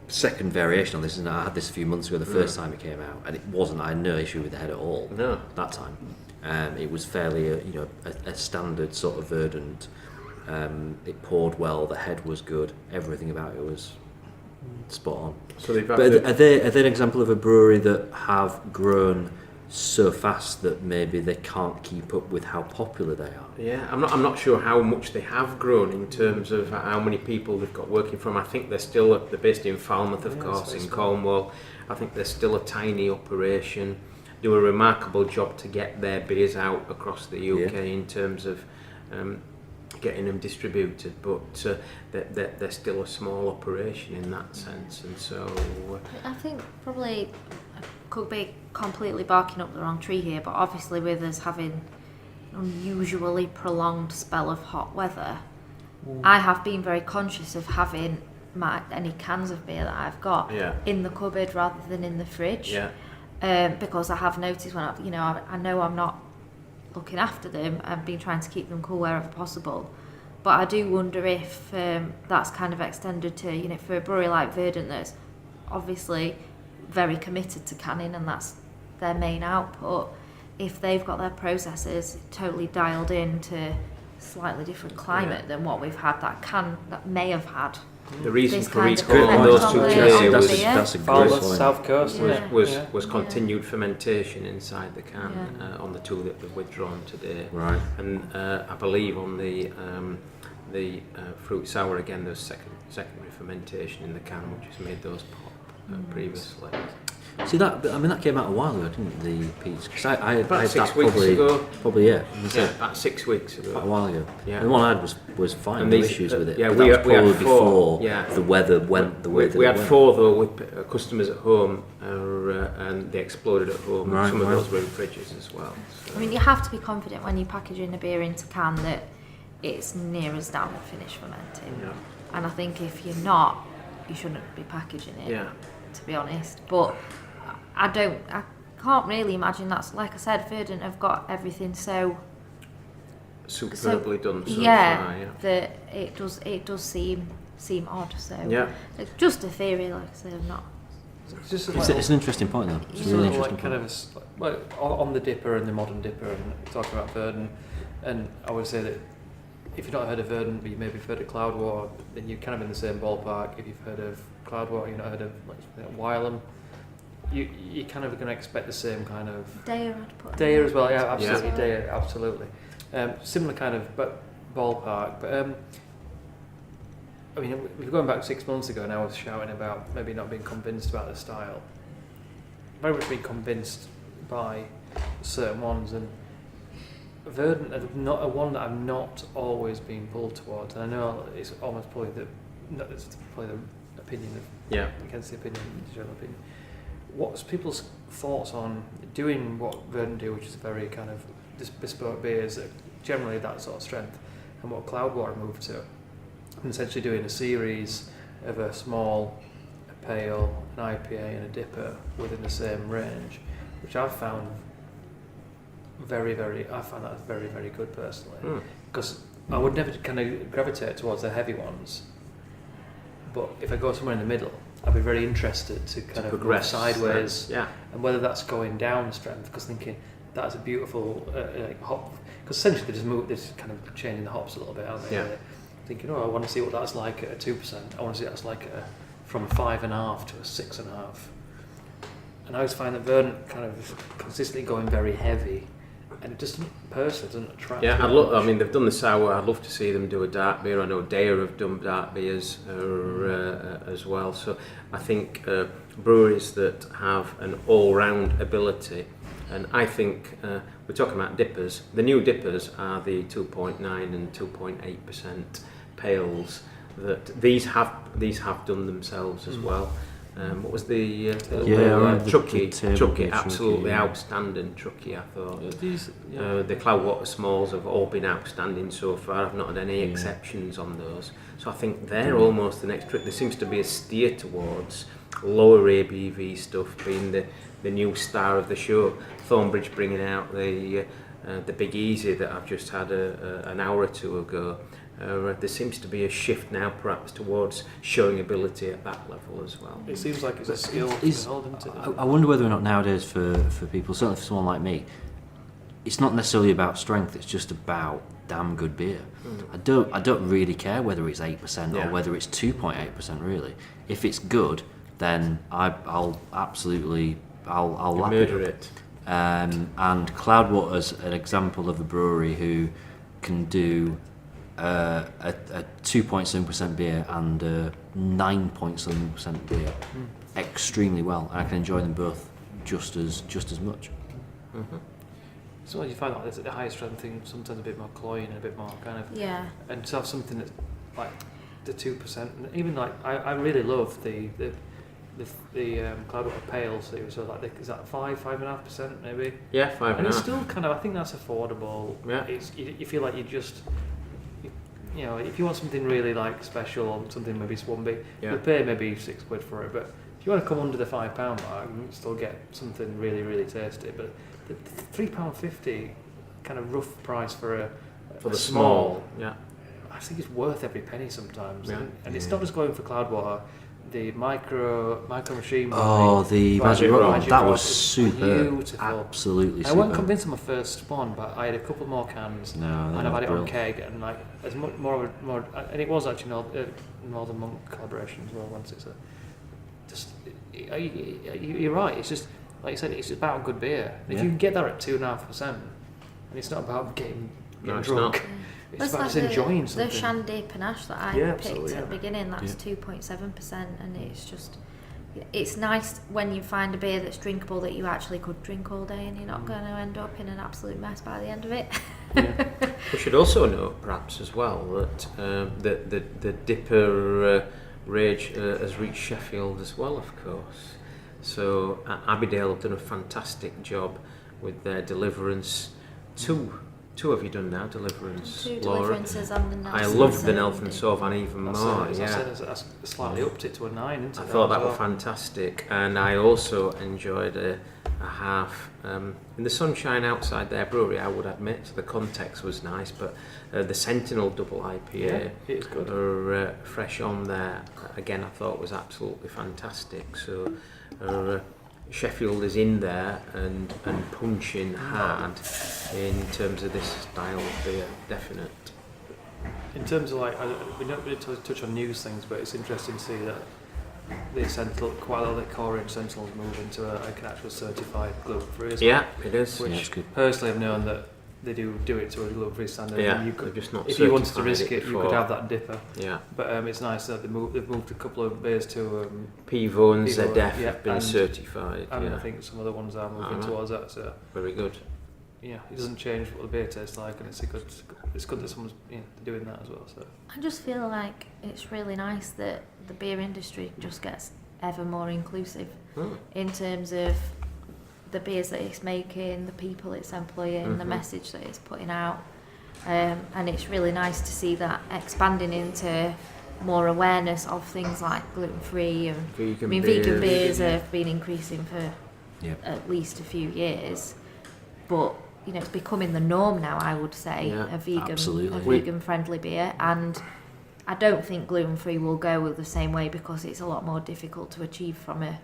second variation on this, and I had this a few months ago. The first time it came out, and it wasn't. I had no issue with the head at all. No. That time, it was fairly a standard sort of Verdant. It poured well. The head was good. Everything about it was spot on. So they've But are they an example of a brewery that have grown so fast that maybe they can't keep up with how popular they are? Yeah, I'm not sure how much they have grown in terms of how many people they've got working from. I think they're based in Falmouth, of course, in Cornwall. I think they're still a tiny operation. Do a remarkable job to get their beers out across the UK in terms of getting them distributed, but they're still a small operation in that sense, and so I think probably I could be completely barking up the wrong tree here, but obviously with us having an unusually prolonged spell of hot weather, I have been very conscious of having any cans of beer that I've got in the cupboard rather than in the fridge. Because I have noticed when I know I'm not looking after them, I've been trying to keep them cool wherever possible. But I do wonder if that's kind of extended to, for a brewery like Verdant that's obviously very committed to canning, and that's their main output, if they've got their processes totally dialed in to slightly different climate than what we've had, that may have had. The reason for This recall kind on of those effect two on the today That's a great Falmouth, point. South Coast, was continued fermentation inside the can on the two that we've withdrawn today. Right. And I believe on the fruit sour again, there's secondary fermentation in the can, which has made those pop previously. See that? I mean, that came out a while ago, didn't it, the peach? Because I had About that 6 weeks probably, ago. Probably Yeah, about 6 weeks a ago. while ago. Yeah. And the one I had was fine. And No these- issues with it. yeah, but we that had- was we had probably four, before yeah. the weather went the way that We it had went. 4 though with customers at home, and they exploded at home. Right, Some of right. those were in fridges as well. So. I mean, you have to be confident when you're packaging a beer into can that it's near as damn finish fermenting. Yeah. And I think if you're not, you shouldn't be packaging it. Yeah. To be honest, but I can't really imagine that's, like I said, Verdant have got everything so Superbly done so yeah, far, yeah. that it does seem odd. So Yeah. it's just a theory, like I say, I'm not. It's just It's an interesting point, though. It's a really interesting kind point. of on the dipper and the modern dipper, and talking about Verdant, and I would say that if you've not heard of Verdant, but you maybe have heard of Cloudwater, then you're kind of in the same ballpark. If you've heard of Cloudwater, you've not heard of Wylam, you're kind of going to expect the same kind of Daya, I'd put. Daya as well. Yeah, absolutely. Yeah. Daya, absolutely. Similar kind of ballpark, but I mean, we're going back 6 months ago, and I was shouting about maybe not being convinced about the style. Very much being convinced by certain ones, and Verdant is not a one that I've not always been pulled towards. And I know it's almost probably it's probably the opinion of against the opinion, the general opinion. What's people's thoughts on doing what Verdant do, which is very kind of bespoke beers, generally that sort of strength, and what Cloudwater moved to, and essentially doing a series of a small, a pale, an IPA and a dipper within the same range, which I've found very, very good personally, because I would never kind of gravitate towards the heavy ones, but if I go somewhere in the middle, I'd be very interested to kind of progress sideways, and whether that's going down strength, because thinking that's a beautiful hop, because essentially they're just kind of changing the hops a little bit, aren't they? Thinking, I want to see what that's like at a 2%. I want to see what that's like from a 5.5 to a 6.5. And I always find that Verdant kind of consistently going very heavy, and it just personally doesn't attract. Yeah, I mean, they've done the sour. I'd love to see them do a dark beer. I know Daya have done dark beers as well. So I think breweries that have an all-round ability, and I think we're talking about dippers. The new dippers are the 2.9 and 2.8% pales. That these have done themselves as well. What was the Truckee, absolutely outstanding Truckee, I thought. The Cloudwater Smalls have all been outstanding so far. I've not had any exceptions on those. So I think they're almost the next trick. There seems to be a steer towards lower ABV stuff being the new star of the show. Thornbridge bringing out the Big Easy that I've just had an hour or two ago. There seems to be a shift now perhaps towards showing ability at that level as well. It seems like it's a skill to hold into. I wonder whether or not nowadays for people, certainly for someone like me, it's not necessarily about strength, it's just about damn good beer. I don't really care whether it's 8% or whether it's 2.8% really. If it's good, then I'll absolutely I'll lap murder it. And Cloudwater's an example of a brewery who can do a 2.7% beer and a 9.7% beer extremely well, and I can enjoy them both just as much. Mm-hmm. So you find that the higher strength thing sometimes a bit more cloying and a bit more kind of and to have something that's like the 2%, even like I really love the Cloudwater Pale series, so like is that 5.5% maybe? Yeah, 5.5. And it's still kind of, I think that's affordable. Yeah. You feel like if you want something really like special or something maybe swampy, you'll pay maybe £6 for it. But if you want to come under the £5 mark, you can still get something really, really tasty. But the £3.50 kind of rough price for the small, I think it's worth every penny sometimes. And it's not just going for Cloudwater. the micro machine. Oh, the Magic Rock. That was super. Beautiful. Absolutely super. I wasn't convinced on my first one, but I had a couple more cans. No, and I've had it on keg, and like as more, and it was actually Northern Monk collaboration as well. Once it's you're right. It's just like you said. It's about good beer. If you can get that at 2.5%, and it's not about getting drunk. It's about just enjoying something. The Shandy Panache that I picked at the beginning, that's 2.7%, and it's just, it's nice when you find a beer that's drinkable that you actually could drink all day, and you're not going to end up in an absolute mess by the end of it. We should also note, perhaps as well, that the Dipper Rage has reached Sheffield as well, of course. So Abbeydale have done a fantastic job with their Deliverance. Two have you done now, Deliverance? Two Laura. Deliverances and the Nelson. I love the Nelson Sauvin even more. I slightly upped it to a 9. I thought that was fantastic, and I also enjoyed a half in the sunshine outside their brewery. I would admit, so the context was nice, but the Sentinel Double IPA, it's good. Or fresh on there again, I thought was absolutely fantastic. So. Sheffield is in there and punching hard in terms of this style of beer, definite. In terms of we don't really touch on news things, but it's interesting to see that the Sentinel, quite a lot of the core range Sentinels move into an actual certified gluten-free as well. Yeah, it is. Which personally I've known that they do it to a gluten-free standard. Yeah, and you could, just not if you wanted to risk it, you could have that Dipper. Yeah. But it's nice that they've moved a couple of beers to Pivo and ZDF have been certified. And I think some other ones are moving towards that. So very good. Yeah, it doesn't change what the beer tastes like, and it's good that someone's doing that as well. So I just feel like it's really nice that the beer industry just gets ever more inclusive in terms of the beers that it's making, the people it's employing, the message that it's putting out, and it's really nice to see that expanding into more awareness of things like gluten-free and vegan beers have been increasing for at least a few years, but it's becoming the norm now. I would say a vegan friendly beer, and I don't think gluten-free will go the same way because it's a lot more difficult to achieve from a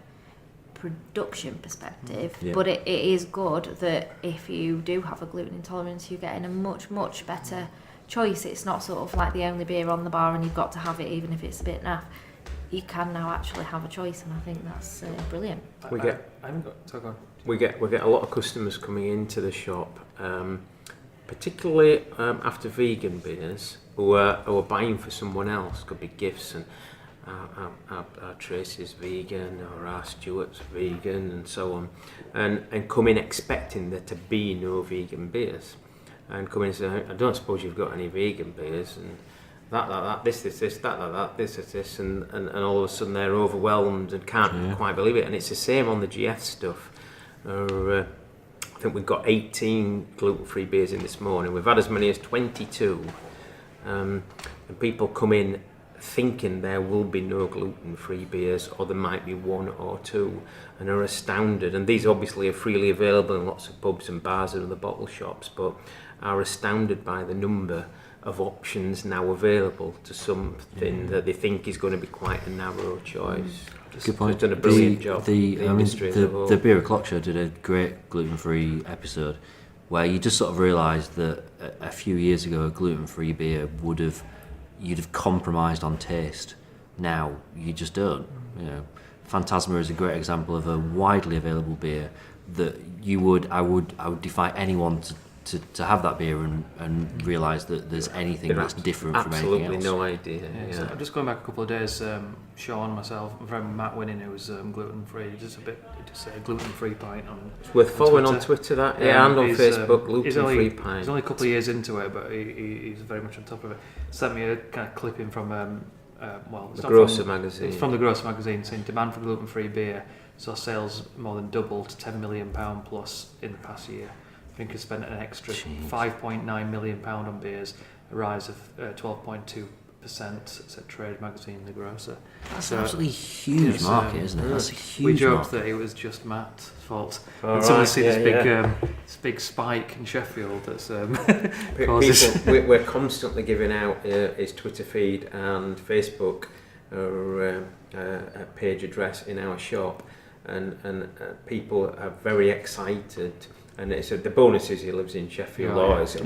production perspective, but it is good that if you do have a gluten intolerance, you're getting a much better choice. It's not sort of like the only beer on the bar and you've got to have it even if it's a bit naff. You can now actually have a choice, and I think that's brilliant. We get a lot of customers coming into the shop, particularly after vegan beers, who are buying for someone else. Could be gifts, and our Tracy's vegan, or our Stuart's vegan, and so on, and come in expecting there to be no vegan beers, and come in and say, I don't suppose you've got any vegan beers, and that, this, this, and all of a sudden they're overwhelmed and can't quite believe it. And it's the same on the GF stuff. I think we've got 18 gluten-free beers in this morning. We've had as many as 22, and people come in thinking there will be no gluten-free beers, or there might be one or two, and are astounded. And these obviously are freely available in lots of pubs and bars and other bottle shops, but are astounded by the number of options now available to something that they think is going to be quite a narrow choice. Good point. It's done a brilliant job. The Beer O'Clock Show did a great gluten-free episode where you just sort of realised that a few years ago a gluten-free beer you'd have compromised on taste. Now you just don't. Phantasma is a great example of a widely available beer that I would defy anyone to have that beer and realise that there's anything that's different from anything else. Absolutely no idea. So I'm just going back a couple of days. Sean, myself, my friend Matt Winning, who's gluten-free, just a gluten-free pint on. It's worth following on Twitter, that and on Facebook. Gluten-free pint. He's only a couple of years into it, but he's very much on top of it. Sent me a kind of clipping from the Grocer magazine. It's from the Grocer magazine, saying demand for gluten-free beer saw sales more than double to £10 million plus in the past year. I think has spent an extra £5.9 million on beers, a rise of 12.2%, said Trade magazine, The Grocer. That's an absolutely huge market, isn't it? That's a huge We joked market. that it was just Matt's fault. And someone see this big spike in Sheffield that's causes... We're constantly giving out his Twitter feed and Facebook or page address in our shop, and people are very excited. And the bonus is he lives in Sheffield,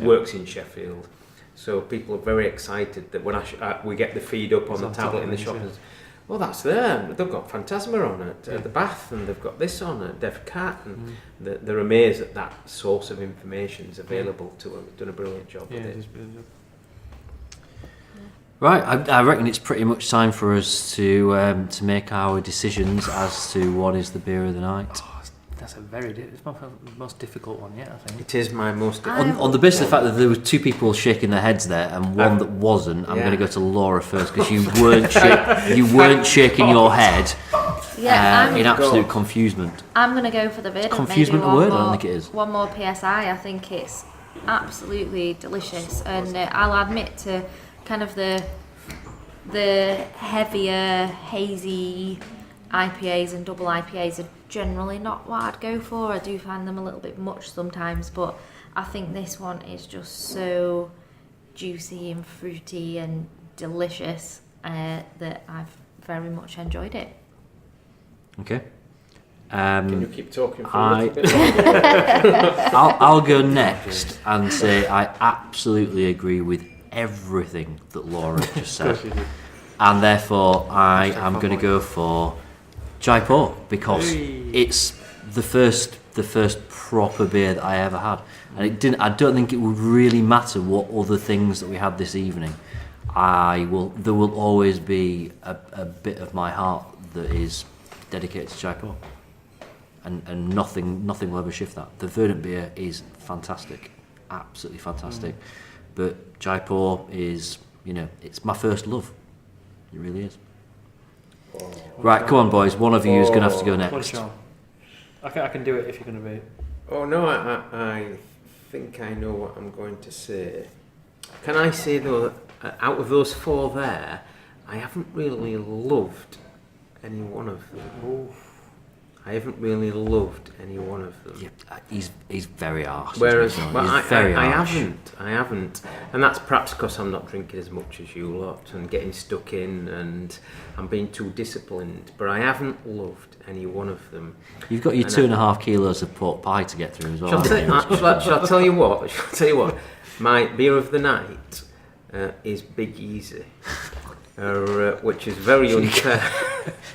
works in Sheffield, so people are very excited that when we get the feed up on the tablet in the shop. Well, that's there. They've got Phantasma on it, the Bath, and they've got this on it, Deaf Cat, and they're amazed that source of information is available to them. They've done a brilliant job with it. Right, I reckon it's pretty much time for us to make our decisions as to what is the beer of the night. That's it's my most difficult one yet, I think. It is my most difficult on the basis of the fact that there were two people shaking their heads there and one that wasn't, I'm going to go to Laura first because you weren't shaking your head in absolute confusement. I'm going to go for the Verdant. Confusement a word? I don't think it is. One more PSI, I think it's absolutely delicious, and I'll admit to kind of the heavier, hazy IPAs and double IPAs are generally not what I'd go for. I do find them a little bit much sometimes, but I think this one is just so juicy and fruity and delicious that I've very much enjoyed it. Okay. Can you keep talking for a little bit longer? I'll go next and say I absolutely agree with everything that Laura just said, and therefore I am going to go for Jaipur because it's the first proper beer that I ever had, and I don't think it would really matter what other things that we had this evening. There will always be a bit of my heart that is dedicated to Jaipur, and nothing will ever shift that. The Verdant beer is fantastic, absolutely fantastic, but Jaipur is, it's my first love. It really is. Right, come on, boys. One of you is going to have to go next. I can do it if you're going to be. Oh no, I think I know what I'm going to say. Can I say though, out of those four there, I haven't really loved any one of them. I haven't really loved any one of them. Yeah, he's very harsh. Whereas, I haven't, and that's perhaps because I'm not drinking as much as you lot and getting stuck in, and I'm being too disciplined. But I haven't loved any one of them. You've got your 2.5 kilos of pork pie to get through as well. Shall I tell you what? My beer of the night is Big Easy. Which is very unfair.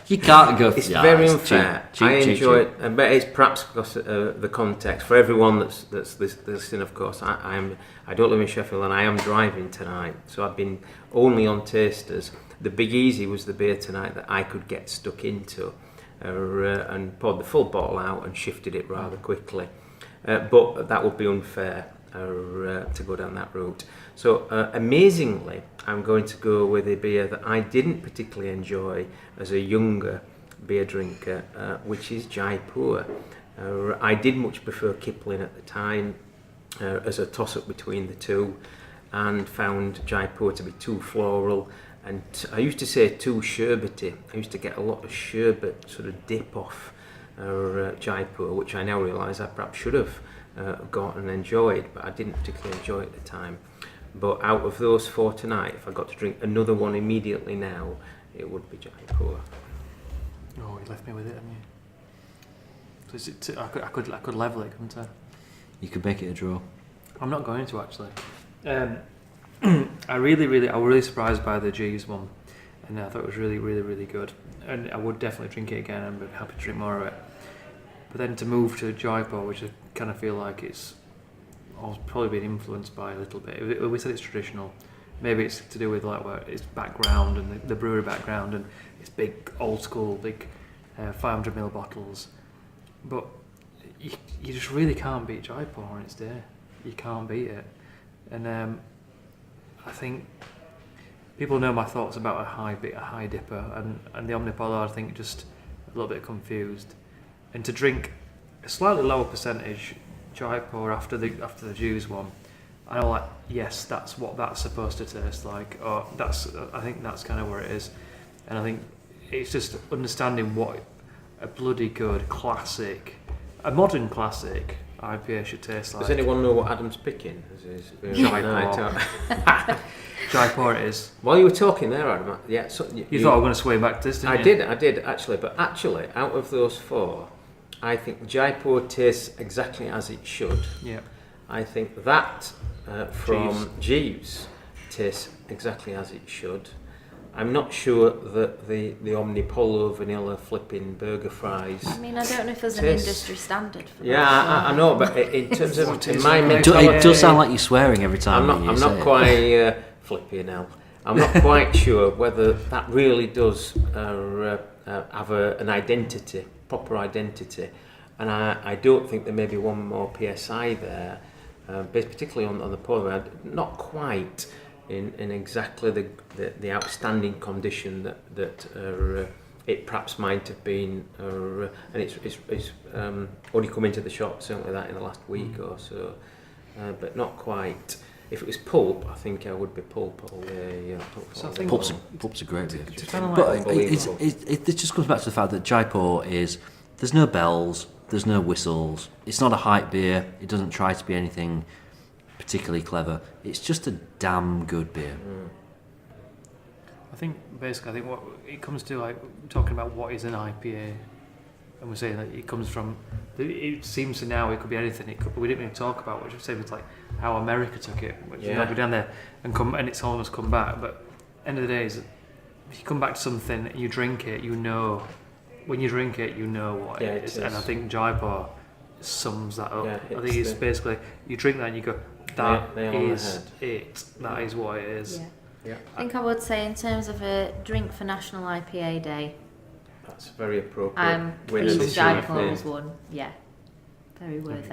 You can't go for It's very unfair. I enjoy it, but it's perhaps because of the context. For everyone that's listening, of course, I don't live in Sheffield and I am driving tonight, so I've been only on tasters. The Big Easy was the beer tonight that I could get stuck into, and poured the full bottle out and shifted it rather quickly. But that would be unfair to go down that route. So amazingly, I'm going to go with a beer that I didn't particularly enjoy as a younger beer drinker, which is Jaipur. I did much prefer Kipling at the time as a toss-up between the two, and found Jaipur to be too floral, and I used to say too sherbety. I used to get a lot of sherbet sort of dip off Jaipur, which I now realise I perhaps should have got and enjoyed, but I didn't particularly enjoy it at the time. But out of those four tonight, if I got to drink another one immediately now, it would be Jaipur. Oh, you left me with it, haven't you? I could level it, couldn't I? You could make it a draw. I'm not going to actually. I was really surprised by the Geeves one, and I thought it was really, really, really good. And I would definitely drink it again, and be happy to drink more of it. But then to move to Jaipur, which I kind of feel like it's probably been influenced by a little bit. We said it's traditional. Maybe it's to do with like where its background and the brewery background, and it's big, old school, big 500ml bottles. But you just really can't beat Jaipur on its day. You can't beat it. And I think people know my thoughts about a high dipper, and the Omnipollo, I think, just a little bit confused. And to drink a slightly lower percentage Jaipur after the Geeves one, I know, like, yes, that's what that's supposed to taste like. Or I think that's kind of where it is. And I think it's just understanding what a bloody good classic, a modern classic IPA should taste like. Does anyone know what Adam's picking? Jaipur it is. While you were talking there, Adam, yeah. So you thought I was going to sway back to this, didn't you? I did actually. But actually, out of those 4, I think Jaipur tastes exactly as it should. Yeah. I think that from Geeves tastes exactly as it should. I'm not sure that the Omnipollo vanilla flipping burger fries. I mean, I don't know if there's an industry standard for that. Yeah, I know, but in terms of my mentality, it does sound like you're swearing every time. I'm not quite flipping hell. I'm not quite sure whether that really does have an identity, proper identity, and I don't think there may be one more PSI there, based particularly on the polo. Not quite. In exactly the outstanding condition that it perhaps might have been, and it's only come into the shop, certainly that in the last week or so, but not quite. If it was pulp, I think I would be pulp all day. So I think pulp's a great beer. But it just comes back to the fact that Jaipur is, there's no bells, there's no whistles, it's not a hype beer, it doesn't try to be anything particularly clever. It's just a damn good beer. I think what it comes to, like talking about what is an IPA, and we're saying that it comes from. It seems to now it could be anything. We didn't even talk about what you said. It's like how America took it, which go down there and it's almost come back. But end of the day, is if you come back to something, you drink it, you know. When you drink it, you know what it is. And I think Jaipur sums that up. I think it's basically you drink that and you go. That is it. That is what it is. Yeah. I think I would say in terms of a drink for National IPA Day. That's very appropriate. I'm pleased Jaipur was one. Yeah. Very worthy.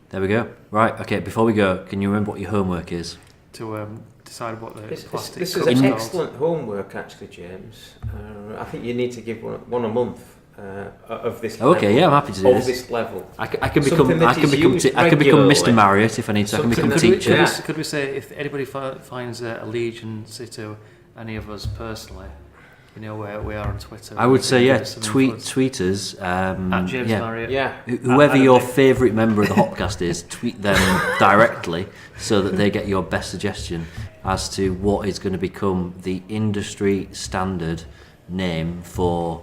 There we go. Right, okay, before we go, can you remember what your homework is? To decide what the plastic This is excellent homework, actually, James. I think you need to give one a month. Of this level. Okay, yeah, I'm happy to do this. This level. I can become Mr. Marriott if I need to. I can become teacher. Could we say if anybody finds allegiance to any of us personally, you know where we are on Twitter. I would say tweet us at James Marriott. Yeah. Whoever your favourite member of the Hopcast is, tweet them directly so that they get your best suggestion as to what is going to become the industry standard name for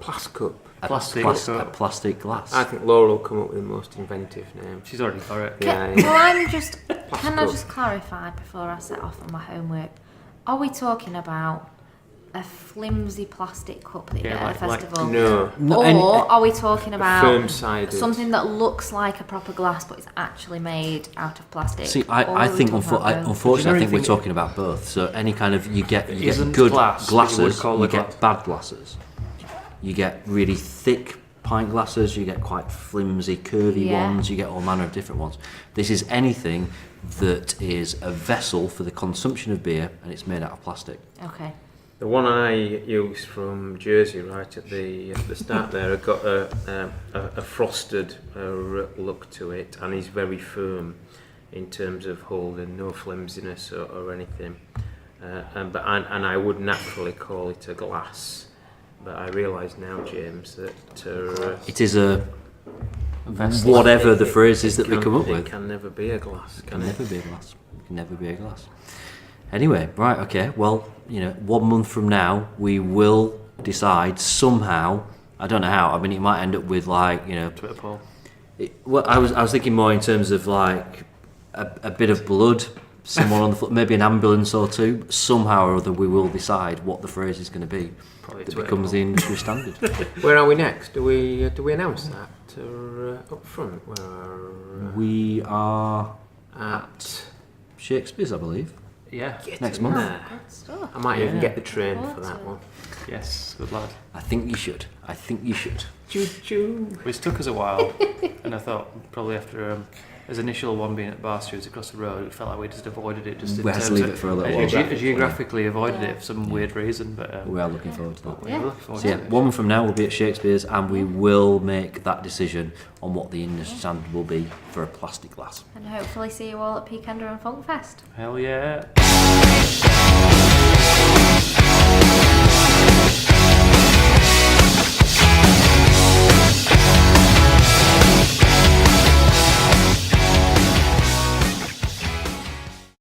a plastic glass. I think Laura will come up with the most inventive name. She's already got it. Well, can I just clarify before I set off on my homework? Are we talking about a flimsy plastic cup that you get at a festival? No. Or are we talking about something that looks like a proper glass but it's actually made out of plastic? See, I think unfortunately we're talking about both. So any kind of you get good glasses, you get bad glasses. You get really thick pint glasses, you get quite flimsy, curvy ones, you get all manner of different ones. This is anything that is a vessel for the consumption of beer and it's made out of plastic. Okay. The one I used from Jersey right at the start there, it got a frosted look to it and is very firm in terms of holding, no flimsiness or anything. And I would naturally call it a glass. But I realise now, James, that it is whatever the phrase is that we come up with. It can never be a glass. It can never be a glass. It can never be a glass. Anyway, right, okay. Well, 1 month from now, we will decide somehow. I don't know how. I mean, it might end up with Twitter poll. Well, I was thinking more in terms of like a bit of blood. Someone on the floor, maybe an ambulance or two. Somehow or other, we will decide what the phrase is going to be. Probably that becomes the industry standard. Where are we next? Do we announce that up front? We are at Shakespeare's, I believe. Yeah, next month. I might even get the train for that one. Yes, good lad. I think you should. Choo-choo. Which took us a while, and I thought probably after his initial one being at Bar Stewards across the road, it felt like we just avoided it. Just we had to leave it for a little while. Geographically avoided it for some weird reason, but we are looking forward to that. Yeah. So 1 month from now we'll be at Shakespeare's, and we will make that decision on what the industry standard will be for a plastic glass. And hopefully see you all at Peakander and Funk Fest. Hell yeah.